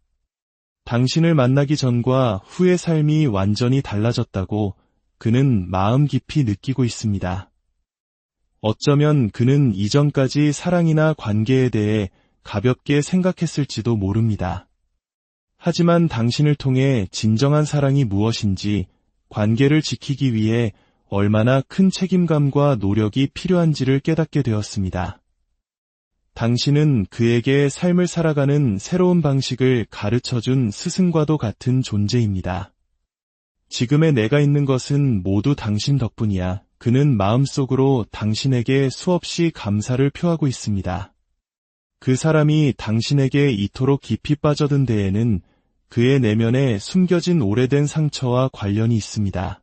S1: 당신을 만나기 전과 후의 삶이 완전히 달라졌다고 그는 마음 깊이 느끼고 있습니다. 어쩌면 그는 이전까지 사랑이나 관계에 대해 가볍게 생각했을지도 모릅니다. 하지만 당신을 통해 진정한 사랑이 무엇인지, 관계를 지키기 위해 얼마나 큰 책임감과 노력이 필요한지를 깨닫게 되었습니다. 당신은 그에게 삶을 살아가는 새로운 방식을 가르쳐준 스승과도 같은 존재입니다. 지금의 내가 있는 것은 모두 당신 덕분이야. 그는 마음속으로 당신에게 수없이 감사를 표하고 있습니다. 그 사람이 당신에게 이토록 깊이 빠져든 데에는 그의 내면에 숨겨진 오래된 상처와 관련이 있습니다.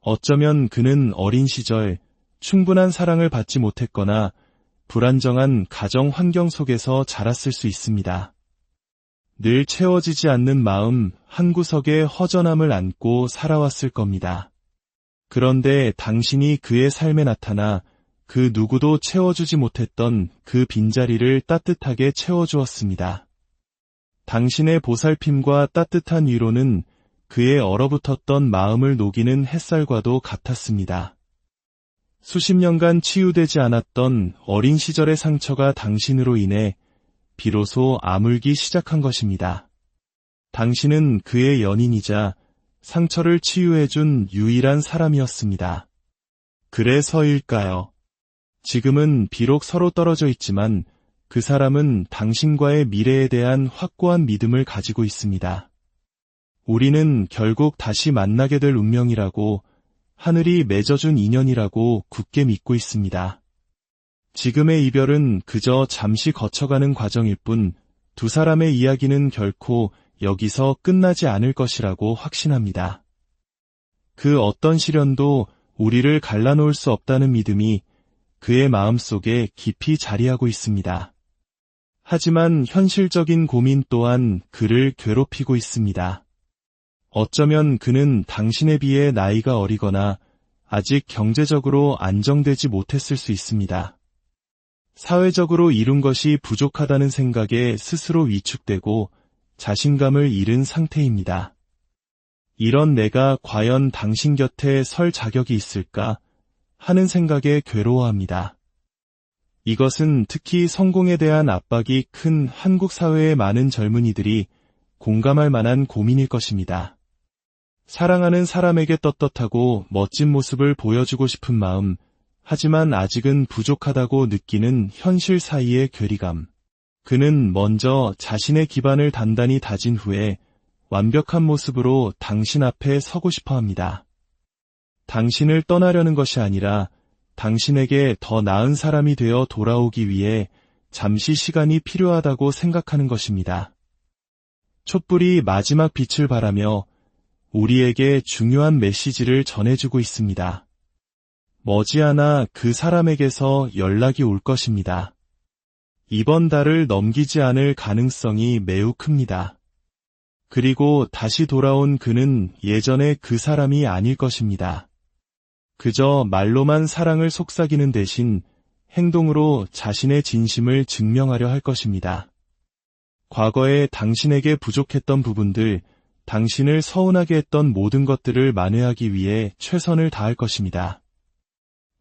S1: 어쩌면 그는 어린 시절 충분한 사랑을 받지 못했거나 불안정한 가정 환경 속에서 자랐을 수 있습니다. 늘 채워지지 않는 마음 한구석에 허전함을 안고 살아왔을 겁니다. 그런데 당신이 그의 삶에 나타나 그 누구도 채워주지 못했던 그 빈자리를 따뜻하게 채워주었습니다. 당신의 보살핌과 따뜻한 위로는 그의 얼어붙었던 마음을 녹이는 햇살과도 같았습니다. 수십 년간 치유되지 않았던 어린 시절의 상처가 당신으로 인해 비로소 아물기 시작한 것입니다. 당신은 그의 연인이자 상처를 치유해준 유일한 사람이었습니다. 그래서일까요? 지금은 비록 서로 떨어져 있지만 그 사람은 당신과의 미래에 대한 확고한 믿음을 가지고 있습니다. 우리는 결국 다시 만나게 될 운명이라고, 하늘이 맺어준 인연이라고 굳게 믿고 있습니다. 지금의 이별은 그저 잠시 거쳐가는 과정일 뿐, 두 사람의 이야기는 결코 여기서 끝나지 않을 것이라고 확신합니다. 그 어떤 시련도 우리를 갈라놓을 수 없다는 믿음이 그의 마음속에 깊이 자리하고 있습니다. 하지만 현실적인 고민 또한 그를 괴롭히고 있습니다. 어쩌면 그는 당신에 비해 나이가 어리거나 아직 경제적으로 안정되지 못했을 수 있습니다. 사회적으로 이룬 것이 부족하다는 생각에 스스로 위축되고 자신감을 잃은 상태입니다. 이런 내가 과연 당신 곁에 설 자격이 있을까 하는 생각에 괴로워합니다. 이것은 특히 성공에 대한 압박이 큰 한국 사회의 많은 젊은이들이 공감할 만한 고민일 것입니다. 사랑하는 사람에게 떳떳하고 멋진 모습을 보여주고 싶은 마음, 하지만 아직은 부족하다고 느끼는 현실 사이의 괴리감. 그는 먼저 자신의 기반을 단단히 다진 후에 완벽한 모습으로 당신 앞에 서고 싶어 합니다. 당신을 떠나려는 것이 아니라 당신에게 더 나은 사람이 되어 돌아오기 위해 잠시 시간이 필요하다고 생각하는 것입니다. 촛불이 마지막 빛을 발하며 우리에게 중요한 메시지를 전해주고 있습니다. 머지않아 그 사람에게서 연락이 올 것입니다. 이번 달을 넘기지 않을 가능성이 매우 큽니다. 그리고 다시 돌아온 그는 예전의 그 사람이 아닐 것입니다. 그저 말로만 사랑을 속삭이는 대신 행동으로 자신의 진심을 증명하려 할 것입니다. 과거에 당신에게 부족했던 부분들, 당신을 서운하게 했던 모든 것들을 만회하기 위해 최선을 다할 것입니다.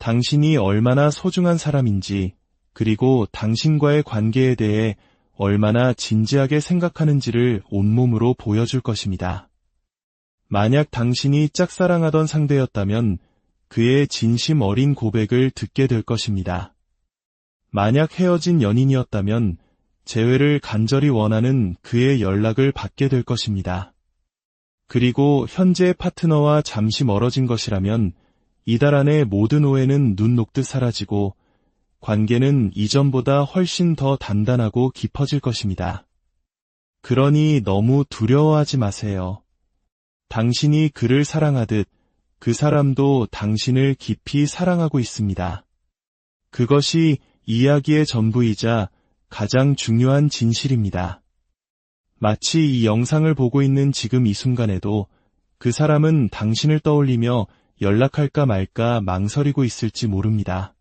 S1: 당신이 얼마나 소중한 사람인지, 그리고 당신과의 관계에 대해 얼마나 진지하게 생각하는지를 온몸으로 보여줄 것입니다. 만약 당신이 짝사랑하던 상대였다면 그의 진심 어린 고백을 듣게 될 것입니다. 만약 헤어진 연인이었다면 재회를 간절히 원하는 그의 연락을 받게 될 것입니다. 그리고 현재의 파트너와 잠시 멀어진 것이라면 이달 안에 모든 오해는 눈 녹듯 사라지고 관계는 이전보다 훨씬 더 단단하고 깊어질 것입니다. 그러니 너무 두려워하지 마세요. 당신이 그를 사랑하듯 그 사람도 당신을 깊이 사랑하고 있습니다. 그것이 이야기의 전부이자 가장 중요한 진실입니다. 마치 이 영상을 보고 있는 지금 이 순간에도 그 사람은 당신을 떠올리며 연락할까 말까 망설이고 있을지 모릅니다.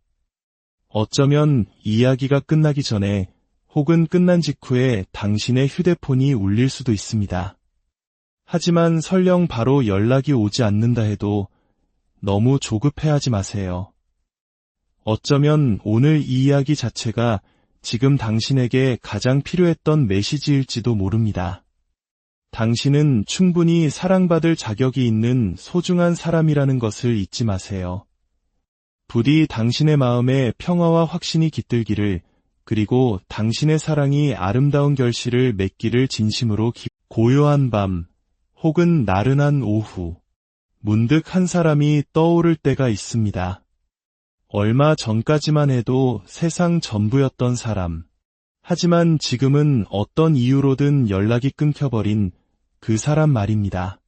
S1: 어쩌면 이야기가 끝나기 전에 혹은 끝난 직후에 당신의 휴대폰이 울릴 수도 있습니다. 하지만 설령 바로 연락이 오지 않는다 해도 너무 조급해하지 마세요. 어쩌면 오늘 이 이야기 자체가 지금 당신에게 가장 필요했던 메시지일지도 모릅니다. 당신은 충분히 사랑받을 자격이 있는 소중한 사람이라는 것을 잊지 마세요. 부디 당신의 마음에 평화와 확신이 깃들기를, 그리고 당신의 사랑이 아름다운 결실을 맺기를 진심으로 고요한 밤, 혹은 나른한 오후, 문득 한 사람이 떠오를 때가 있습니다. 얼마 전까지만 해도 세상 전부였던 사람. 하지만 지금은 어떤 이유로든 연락이 끊겨버린 그 사람 말입니다.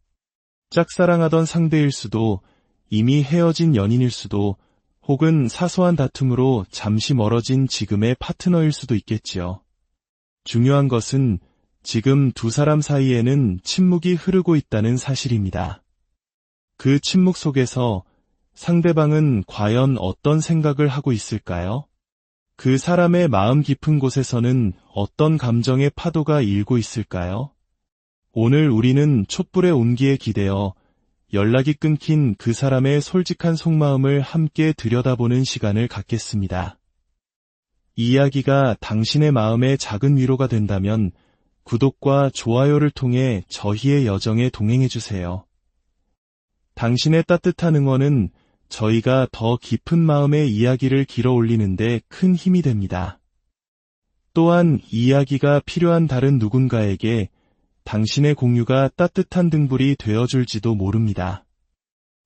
S1: 짝사랑하던 상대일 수도, 이미 헤어진 연인일 수도, 혹은 사소한 다툼으로 잠시 멀어진 지금의 파트너일 수도 있겠지요. 중요한 것은 지금 두 사람 사이에는 침묵이 흐르고 있다는 사실입니다. 그 침묵 속에서 상대방은 과연 어떤 생각을 하고 있을까요? 그 사람의 마음 깊은 곳에서는 어떤 감정의 파도가 일고 있을까요? 오늘 우리는 촛불의 온기에 기대어 연락이 끊긴 그 사람의 솔직한 속마음을 함께 들여다보는 시간을 갖겠습니다. 이 이야기가 당신의 마음에 작은 위로가 된다면 구독과 좋아요를 통해 저희의 여정에 동행해주세요. 당신의 따뜻한 응원은 저희가 더 깊은 마음의 이야기를 길어 올리는데 큰 힘이 됩니다. 또한 이야기가 필요한 다른 누군가에게 당신의 공유가 따뜻한 등불이 되어줄지도 모릅니다.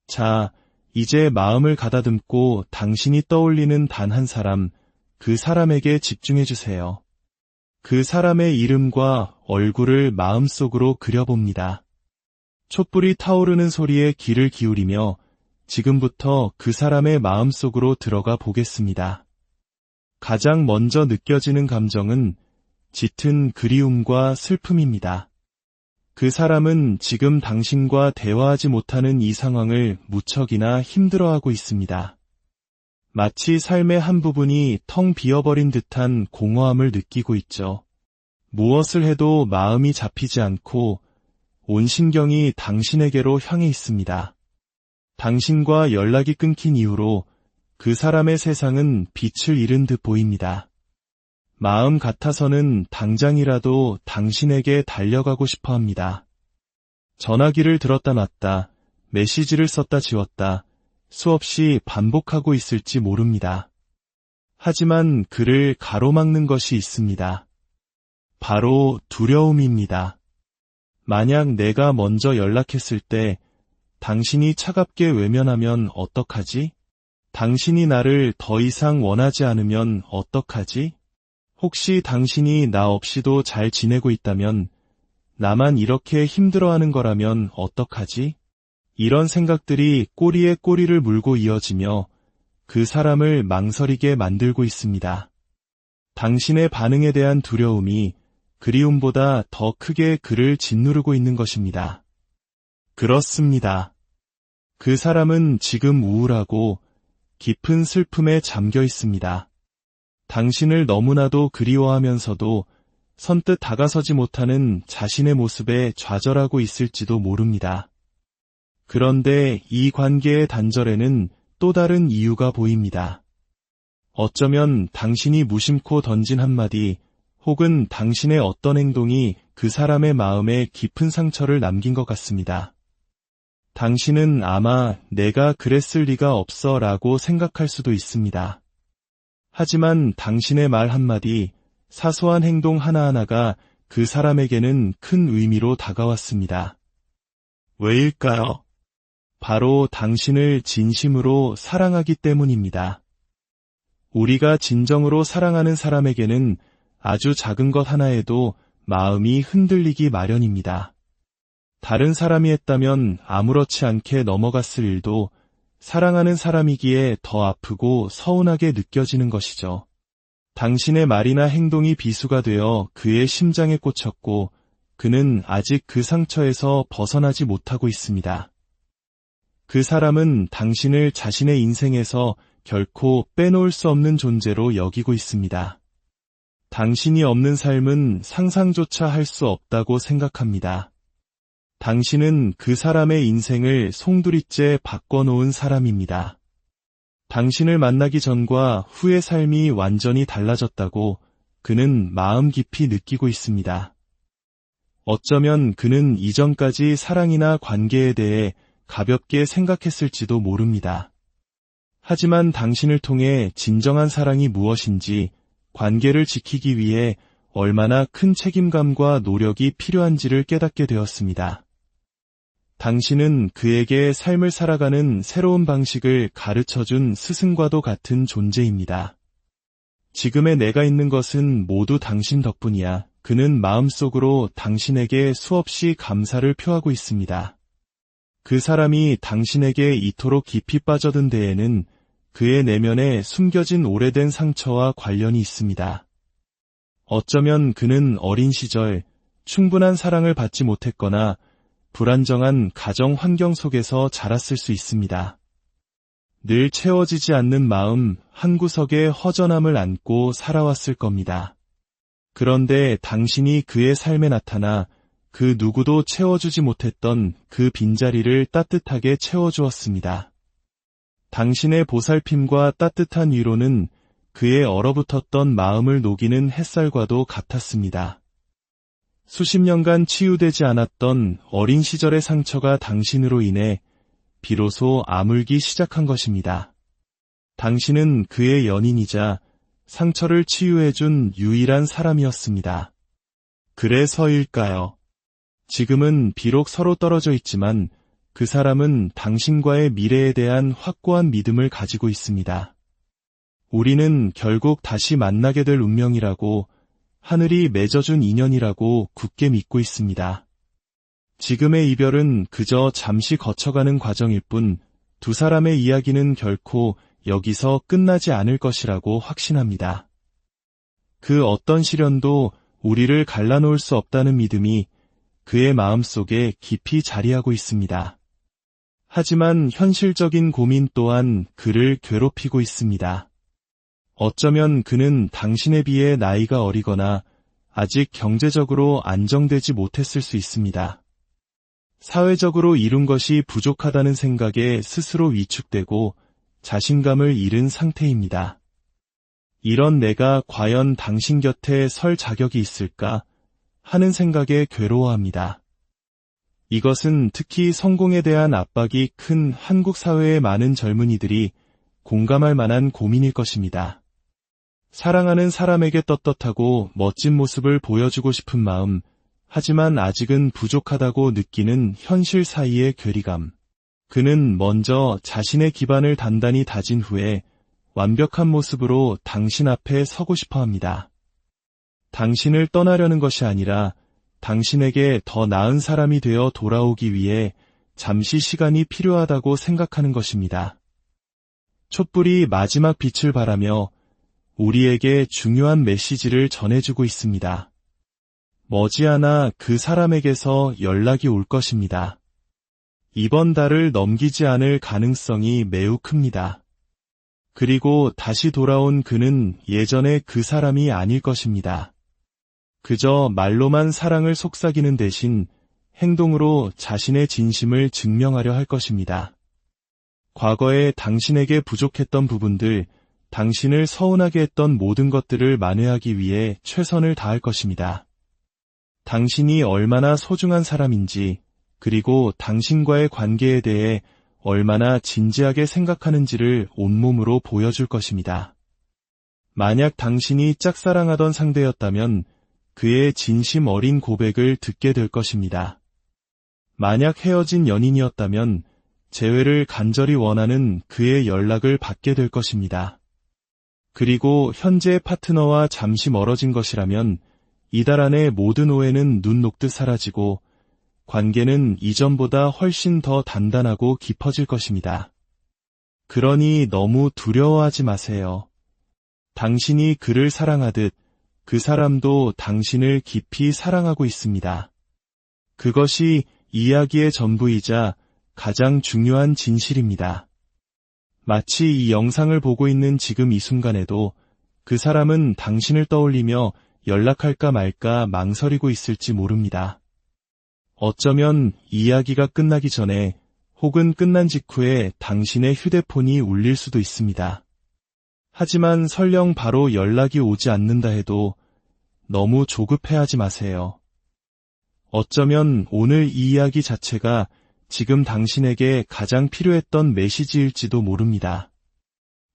S1: 자, 이제 마음을 가다듬고 당신이 떠올리는 단 한 사람, 그 사람에게 집중해주세요. 그 사람의 이름과 얼굴을 마음속으로 그려봅니다. 촛불이 타오르는 소리에 귀를 기울이며 지금부터 그 사람의 마음속으로 들어가 보겠습니다. 가장 먼저 느껴지는 감정은 짙은 그리움과 슬픔입니다. 그 사람은 지금 당신과 대화하지 못하는 이 상황을 무척이나 힘들어하고 있습니다. 마치 삶의 한 부분이 텅 비어버린 듯한 공허함을 느끼고 있죠. 무엇을 해도 마음이 잡히지 않고 온 신경이 당신에게로 향해 있습니다. 당신과 연락이 끊긴 이후로 그 사람의 세상은 빛을 잃은 듯 보입니다. 마음 같아서는 당장이라도 당신에게 달려가고 싶어 합니다. 전화기를 들었다 놨다, 메시지를 썼다 지웠다, 수없이 반복하고 있을지 모릅니다. 하지만 그를 가로막는 것이 있습니다. 바로 두려움입니다. 만약 내가 먼저 연락했을 때 당신이 차갑게 외면하면 어떡하지? 당신이 나를 더 이상 원하지 않으면 어떡하지? 혹시 당신이 나 없이도 잘 지내고 있다면, 나만 이렇게 힘들어하는 거라면 어떡하지? 이런 생각들이 꼬리에 꼬리를 물고 이어지며 그 사람을 망설이게 만들고 있습니다. 당신의 반응에 대한 두려움이 그리움보다 더 크게 그를 짓누르고 있는 것입니다. 그렇습니다. 그 사람은 지금 우울하고 깊은 슬픔에 잠겨 있습니다. 당신을 너무나도 그리워하면서도 선뜻 다가서지 못하는 자신의 모습에 좌절하고 있을지도 모릅니다. 그런데 이 관계의 단절에는 또 다른 이유가 보입니다. 어쩌면 당신이 무심코 던진 한마디 혹은 당신의 어떤 행동이 그 사람의 마음에 깊은 상처를 남긴 것 같습니다. 당신은 아마 내가 그랬을 리가 없어 라고 생각할 수도 있습니다. 하지만 당신의 말 한마디, 사소한 행동 하나하나가 그 사람에게는 큰 의미로 다가왔습니다. 왜일까요? 바로 당신을 진심으로 사랑하기 때문입니다. 우리가 진정으로 사랑하는 사람에게는 아주 작은 것 하나에도 마음이 흔들리기 마련입니다. 다른 사람이 했다면 아무렇지 않게 넘어갔을 일도 사랑하는 사람이기에 더 아프고 서운하게 느껴지는 것이죠. 당신의 말이나 행동이 비수가 되어 그의 심장에 꽂혔고 그는 아직 그 상처에서 벗어나지 못하고 있습니다. 그 사람은 당신을 자신의 인생에서 결코 빼놓을 수 없는 존재로 여기고 있습니다. 당신이 없는 삶은 상상조차 할 수 없다고 생각합니다. 당신은 그 사람의 인생을 송두리째 바꿔놓은 사람입니다. 당신을 만나기 전과 후의 삶이 완전히 달라졌다고 그는 마음 깊이 느끼고 있습니다. 어쩌면 그는 이전까지 사랑이나 관계에 대해 가볍게 생각했을지도 모릅니다. 하지만 당신을 통해 진정한 사랑이 무엇인지, 관계를 지키기 위해 얼마나 큰 책임감과 노력이 필요한지를 깨닫게 되었습니다. 당신은 그에게 삶을 살아가는 새로운 방식을 가르쳐준 스승과도 같은 존재입니다. 지금의 내가 있는 것은 모두 당신 덕분이야. 그는 마음속으로 당신에게 수없이 감사를 표하고 있습니다. 그 사람이 당신에게 이토록 깊이 빠져든 데에는 그의 내면에 숨겨진 오래된 상처와 관련이 있습니다. 어쩌면 그는 어린 시절 충분한 사랑을 받지 못했거나 불안정한 가정 환경 속에서 자랐을 수 있습니다. 늘 채워지지 않는 마음 한구석에 허전함을 안고 살아왔을 겁니다. 그런데 당신이 그의 삶에 나타나 그 누구도 채워주지 못했던 그 빈자리를 따뜻하게 채워주었습니다. 당신의 보살핌과 따뜻한 위로는 그의 얼어붙었던 마음을 녹이는 햇살과도 같았습니다. 수십 년간 치유되지 않았던 어린 시절의 상처가 당신으로 인해 비로소 아물기 시작한 것입니다. 당신은 그의 연인이자 상처를 치유해준 유일한 사람이었습니다. 그래서일까요? 지금은 비록 서로 떨어져 있지만 그 사람은 당신과의 미래에 대한 확고한 믿음을 가지고 있습니다. 우리는 결국 다시 만나게 될 운명이라고, 하늘이 맺어준 인연이라고 굳게 믿고 있습니다. 지금의 이별은 그저 잠시 거쳐가는 과정일 뿐, 두 사람의 이야기는 결코 여기서 끝나지 않을 것이라고 확신합니다. 그 어떤 시련도 우리를 갈라놓을 수 없다는 믿음이 그의 마음속에 깊이 자리하고 있습니다. 하지만 현실적인 고민 또한 그를 괴롭히고 있습니다. 어쩌면 그는 당신에 비해 나이가 어리거나 아직 경제적으로 안정되지 못했을 수 있습니다. 사회적으로 이룬 것이 부족하다는 생각에 스스로 위축되고 자신감을 잃은 상태입니다. 이런 내가 과연 당신 곁에 설 자격이 있을까 하는 생각에 괴로워합니다. 이것은 특히 성공에 대한 압박이 큰 한국 사회의 많은 젊은이들이 공감할 만한 고민일 것입니다. 사랑하는 사람에게 떳떳하고 멋진 모습을 보여주고 싶은 마음, 하지만 아직은 부족하다고 느끼는 현실 사이의 괴리감. 그는 먼저 자신의 기반을 단단히 다진 후에 완벽한 모습으로 당신 앞에 서고 싶어 합니다. 당신을 떠나려는 것이 아니라 당신에게 더 나은 사람이 되어 돌아오기 위해 잠시 시간이 필요하다고 생각하는 것입니다. 촛불이 마지막 빛을 발하며 우리에게 중요한 메시지를 전해주고 있습니다. 머지않아 그 사람에게서 연락이 올 것입니다. 이번 달을 넘기지 않을 가능성이 매우 큽니다. 그리고 다시 돌아온 그는 예전의 그 사람이 아닐 것입니다. 그저 말로만 사랑을 속삭이는 대신 행동으로 자신의 진심을 증명하려 할 것입니다. 과거에 당신에게 부족했던 부분들, 당신을 서운하게 했던 모든 것들을 만회하기 위해 최선을 다할 것입니다. 당신이 얼마나 소중한 사람인지, 그리고 당신과의 관계에 대해 얼마나 진지하게 생각하는지를 온몸으로 보여줄 것입니다. 만약 당신이 짝사랑하던 상대였다면 그의 진심 어린 고백을 듣게 될 것입니다. 만약 헤어진 연인이었다면 재회를 간절히 원하는 그의 연락을 받게 될 것입니다. 그리고 현재의 파트너와 잠시 멀어진 것이라면 이달 안에 모든 오해는 눈 녹듯 사라지고 관계는 이전보다 훨씬 더 단단하고 깊어질 것입니다. 그러니 너무 두려워하지 마세요. 당신이 그를 사랑하듯 그 사람도 당신을 깊이 사랑하고 있습니다. 그것이 이야기의 전부이자 가장 중요한 진실입니다. 마치 이 영상을 보고 있는 지금 이 순간에도 그 사람은 당신을 떠올리며 연락할까 말까 망설이고 있을지 모릅니다. 어쩌면 이야기가 끝나기 전에 혹은 끝난 직후에 당신의 휴대폰이 울릴 수도 있습니다. 하지만 설령 바로 연락이 오지 않는다 해도 너무 조급해하지 마세요. 어쩌면 오늘 이 이야기 자체가 지금 당신에게 가장 필요했던 메시지일지도 모릅니다.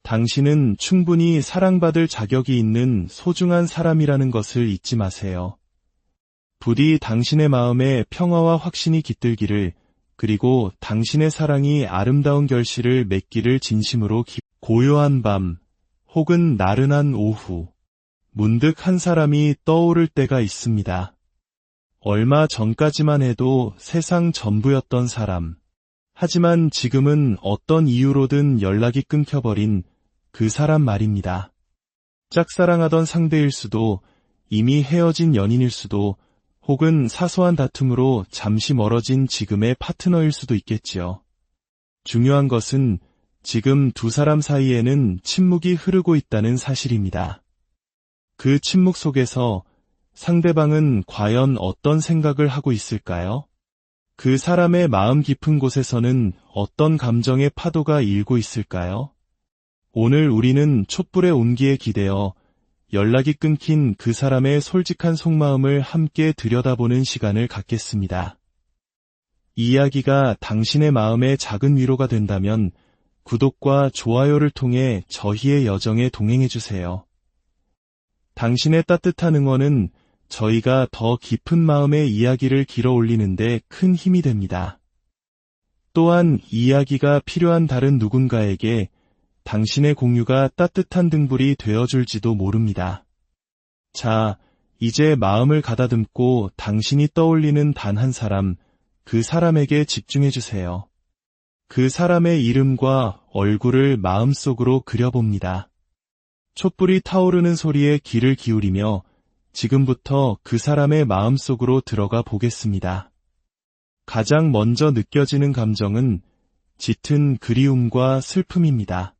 S1: 당신은 충분히 사랑받을 자격이 있는 소중한 사람이라는 것을 잊지 마세요. 부디 당신의 마음에 평화와 확신이 깃들기를, 그리고 당신의 사랑이 아름다운 결실을 맺기를 진심으로 고요한 밤 혹은 나른한 오후, 문득 한 사람이 떠오를 때가 있습니다. 얼마 전까지만 해도 세상 전부였던 사람, 하지만 지금은 어떤 이유로든 연락이 끊겨버린 그 사람 말입니다. 짝사랑하던 상대일 수도, 이미 헤어진 연인일 수도, 혹은 사소한 다툼으로 잠시 멀어진 지금의 파트너일 수도 있겠지요. 중요한 것은 지금 두 사람 사이에는 침묵이 흐르고 있다는 사실입니다. 그 침묵 속에서 상대방은 과연 어떤 생각을 하고 있을까요? 그 사람의 마음 깊은 곳에서는 어떤 감정의 파도가 일고 있을까요? 오늘 우리는 촛불의 온기에 기대어 연락이 끊긴 그 사람의 솔직한 속마음을 함께 들여다보는 시간을 갖겠습니다. 이 이야기가 당신의 마음에 작은 위로가 된다면 구독과 좋아요를 통해 저희의 여정에 동행해주세요. 당신의 따뜻한 응원은 저희가 더 깊은 마음의 이야기를 길어 올리는데 큰 힘이 됩니다. 또한 이야기가 필요한 다른 누군가에게 당신의 공유가 따뜻한 등불이 되어줄지도 모릅니다. 자, 이제 마음을 가다듬고 당신이 떠올리는 단 한 사람, 그 사람에게 집중해주세요. 그 사람의 이름과 얼굴을 마음속으로 그려봅니다. 촛불이 타오르는 소리에 귀를 기울이며 지금부터 그 사람의 마음속으로 들어가 보겠습니다. 가장 먼저 느껴지는 감정은 짙은 그리움과 슬픔입니다.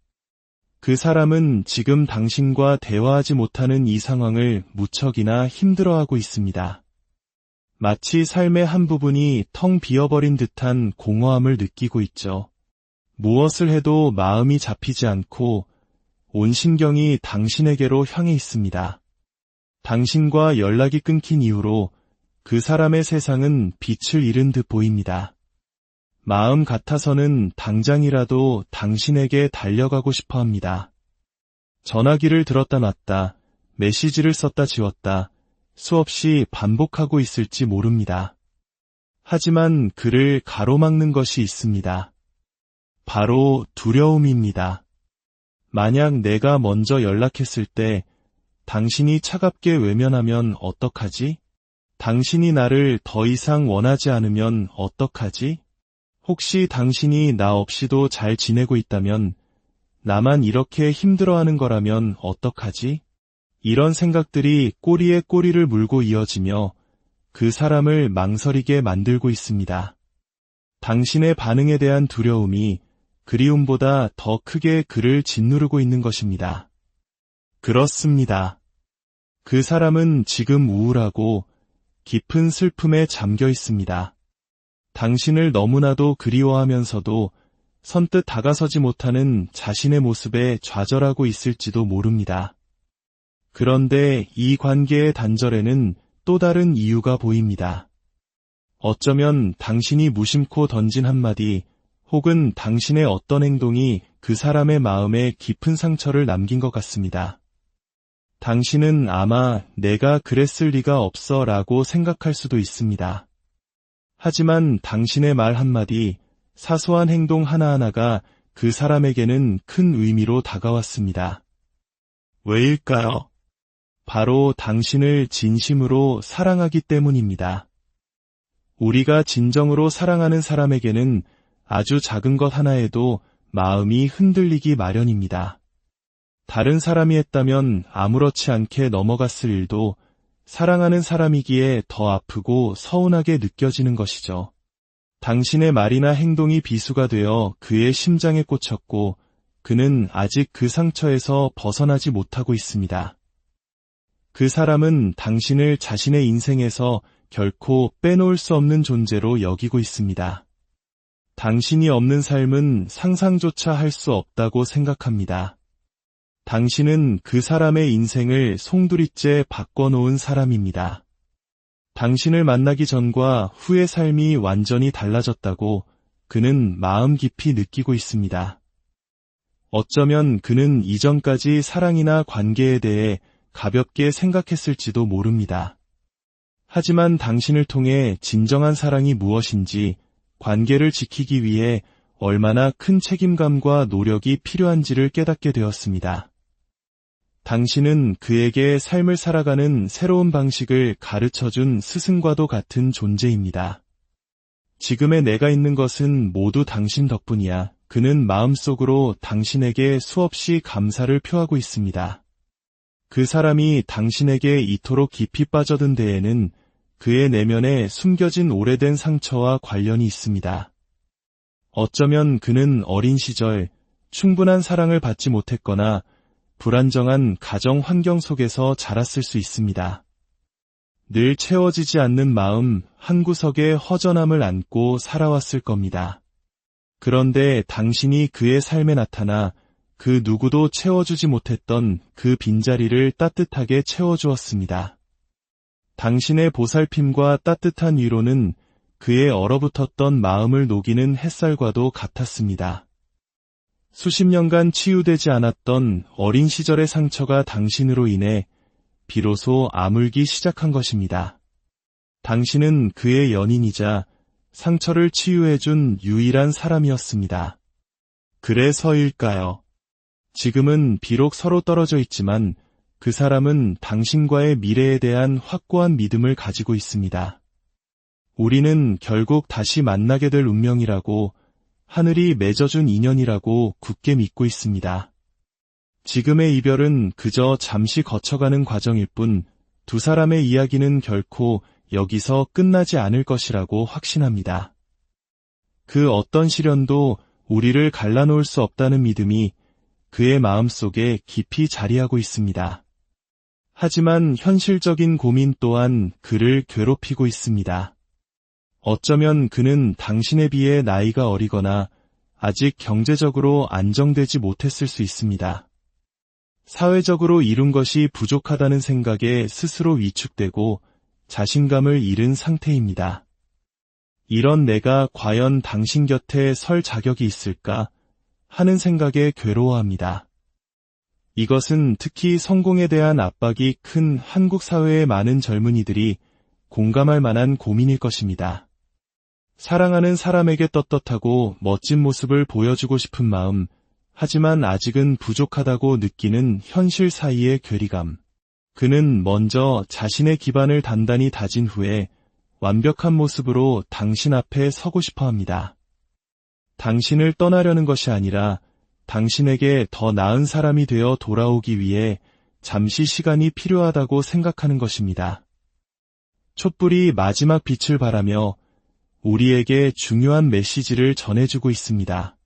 S1: 그 사람은 지금 당신과 대화하지 못하는 이 상황을 무척이나 힘들어하고 있습니다. 마치 삶의 한 부분이 텅 비어버린 듯한 공허함을 느끼고 있죠. 무엇을 해도 마음이 잡히지 않고 온 신경이 당신에게로 향해 있습니다. 당신과 연락이 끊긴 이후로 그 사람의 세상은 빛을 잃은 듯 보입니다. 마음 같아서는 당장이라도 당신에게 달려가고 싶어 합니다. 전화기를 들었다 놨다, 메시지를 썼다 지웠다, 수없이 반복하고 있을지 모릅니다. 하지만 그를 가로막는 것이 있습니다. 바로 두려움입니다. 만약 내가 먼저 연락했을 때 당신이 차갑게 외면하면 어떡하지? 당신이 나를 더 이상 원하지 않으면 어떡하지? 혹시 당신이 나 없이도 잘 지내고 있다면, 나만 이렇게 힘들어하는 거라면 어떡하지? 이런 생각들이 꼬리에 꼬리를 물고 이어지며 그 사람을 망설이게 만들고 있습니다. 당신의 반응에 대한 두려움이 그리움보다 더 크게 그를 짓누르고 있는 것입니다. 그렇습니다. 그 사람은 지금 우울하고 깊은 슬픔에 잠겨 있습니다. 당신을 너무나도 그리워하면서도 선뜻 다가서지 못하는 자신의 모습에 좌절하고 있을지도 모릅니다. 그런데 이 관계의 단절에는 또 다른 이유가 보입니다. 어쩌면 당신이 무심코 던진 한마디 혹은 당신의 어떤 행동이 그 사람의 마음에 깊은 상처를 남긴 것 같습니다. 당신은 아마 내가 그랬을 리가 없어 라고 생각할 수도 있습니다. 하지만 당신의 말 한마디, 사소한 행동 하나하나가 그 사람에게는 큰 의미로 다가왔습니다. 왜일까요? 바로 당신을 진심으로 사랑하기 때문입니다. 우리가 진정으로 사랑하는 사람에게는 아주 작은 것 하나에도 마음이 흔들리기 마련입니다. 다른 사람이 했다면 아무렇지 않게 넘어갔을 일도 사랑하는 사람이기에 더 아프고 서운하게 느껴지는 것이죠. 당신의 말이나 행동이 비수가 되어 그의 심장에 꽂혔고 그는 아직 그 상처에서 벗어나지 못하고 있습니다. 그 사람은 당신을 자신의 인생에서 결코 빼놓을 수 없는 존재로 여기고 있습니다. 당신이 없는 삶은 상상조차 할 수 없다고 생각합니다. 당신은 그 사람의 인생을 송두리째 바꿔놓은 사람입니다. 당신을 만나기 전과 후의 삶이 완전히 달라졌다고 그는 마음 깊이 느끼고 있습니다. 어쩌면 그는 이전까지 사랑이나 관계에 대해 가볍게 생각했을지도 모릅니다. 하지만 당신을 통해 진정한 사랑이 무엇인지, 관계를 지키기 위해 얼마나 큰 책임감과 노력이 필요한지를 깨닫게 되었습니다. 당신은 그에게 삶을 살아가는 새로운 방식을 가르쳐준 스승과도 같은 존재입니다. 지금의 내가 있는 것은 모두 당신 덕분이야. 그는 마음속으로 당신에게 수없이 감사를 표하고 있습니다. 그 사람이 당신에게 이토록 깊이 빠져든 데에는 그의 내면에 숨겨진 오래된 상처와 관련이 있습니다. 어쩌면 그는 어린 시절 충분한 사랑을 받지 못했거나 불안정한 가정 환경 속에서 자랐을 수 있습니다. 늘 채워지지 않는 마음 한구석에 허전함을 안고 살아왔을 겁니다. 그런데 당신이 그의 삶에 나타나 그 누구도 채워주지 못했던 그 빈자리를 따뜻하게 채워주었습니다. 당신의 보살핌과 따뜻한 위로는 그의 얼어붙었던 마음을 녹이는 햇살과도 같았습니다. 수십 년간 치유되지 않았던 어린 시절의 상처가 당신으로 인해 비로소 아물기 시작한 것입니다. 당신은 그의 연인이자 상처를 치유해준 유일한 사람이었습니다. 그래서일까요? 지금은 비록 서로 떨어져 있지만 그 사람은 당신과의 미래에 대한 확고한 믿음을 가지고 있습니다. 우리는 결국 다시 만나게 될 운명이라고, 하늘이 맺어준 인연이라고 굳게 믿고 있습니다. 지금의 이별은 그저 잠시 거쳐가는 과정일 뿐, 두 사람의 이야기는 결코 여기서 끝나지 않을 것이라고 확신합니다. 그 어떤 시련도 우리를 갈라놓을 수 없다는 믿음이 그의 마음속에 깊이 자리하고 있습니다. 하지만 현실적인 고민 또한 그를 괴롭히고 있습니다. 어쩌면 그는 당신에 비해 나이가 어리거나 아직 경제적으로 안정되지 못했을 수 있습니다. 사회적으로 이룬 것이 부족하다는 생각에 스스로 위축되고 자신감을 잃은 상태입니다. 이런 내가 과연 당신 곁에 설 자격이 있을까 하는 생각에 괴로워합니다. 이것은 특히 성공에 대한 압박이 큰 한국 사회의 많은 젊은이들이 공감할 만한 고민일 것입니다. 사랑하는 사람에게 떳떳하고 멋진 모습을 보여주고 싶은 마음, 하지만 아직은 부족하다고 느끼는 현실 사이의 괴리감. 그는 먼저 자신의 기반을 단단히 다진 후에 완벽한 모습으로 당신 앞에 서고 싶어 합니다. 당신을 떠나려는 것이 아니라 당신에게 더 나은 사람이 되어 돌아오기 위해 잠시 시간이 필요하다고 생각하는 것입니다. 촛불이 마지막 빛을 발하며 우리에게 중요한 메시지를 전해주고 있습니다.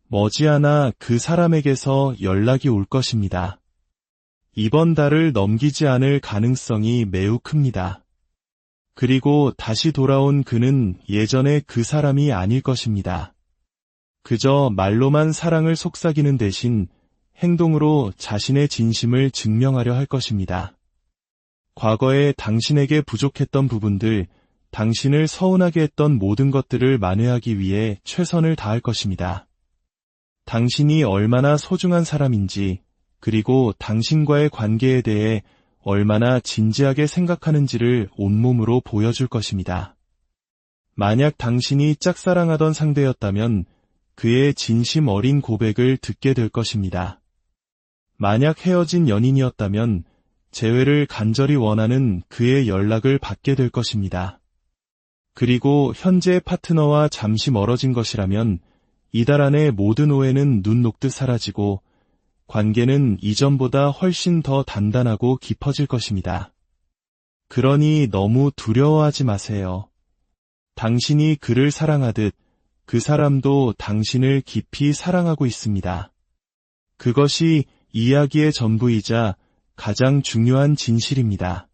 S1: 머지않아 그 사람에게서 연락이 올 것입니다. 이번 달을 넘기지 않을 가능성이 매우 큽니다. 그리고 다시 돌아온 그는 예전의 그 사람이 아닐 것입니다. 그저 말로만 사랑을 속삭이는 대신 행동으로 자신의 진심을 증명하려 할 것입니다. 과거에 당신에게 부족했던 부분들, 당신을 서운하게 했던 모든 것들을 만회하기 위해 최선을 다할 것입니다. 당신이 얼마나 소중한 사람인지, 그리고 당신과의 관계에 대해 얼마나 진지하게 생각하는지를 온몸으로 보여줄 것입니다. 만약 당신이 짝사랑하던 상대였다면 그의 진심 어린 고백을 듣게 될 것입니다. 만약 헤어진 연인이었다면 재회를 간절히 원하는 그의 연락을 받게 될 것입니다. 그리고 현재의 파트너와 잠시 멀어진 것이라면 이달 안에 모든 오해는 눈 녹듯 사라지고 관계는 이전보다 훨씬 더 단단하고 깊어질 것입니다. 그러니 너무 두려워하지 마세요. 당신이 그를 사랑하듯 그 사람도 당신을 깊이 사랑하고 있습니다. 그것이 이야기의 전부이자 가장 중요한 진실입니다.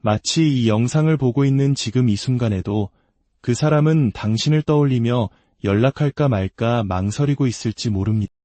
S1: 마치 이 영상을 보고 있는 지금 이 순간에도 그 사람은 당신을 떠올리며 연락할까 말까 망설이고 있을지 모릅니다.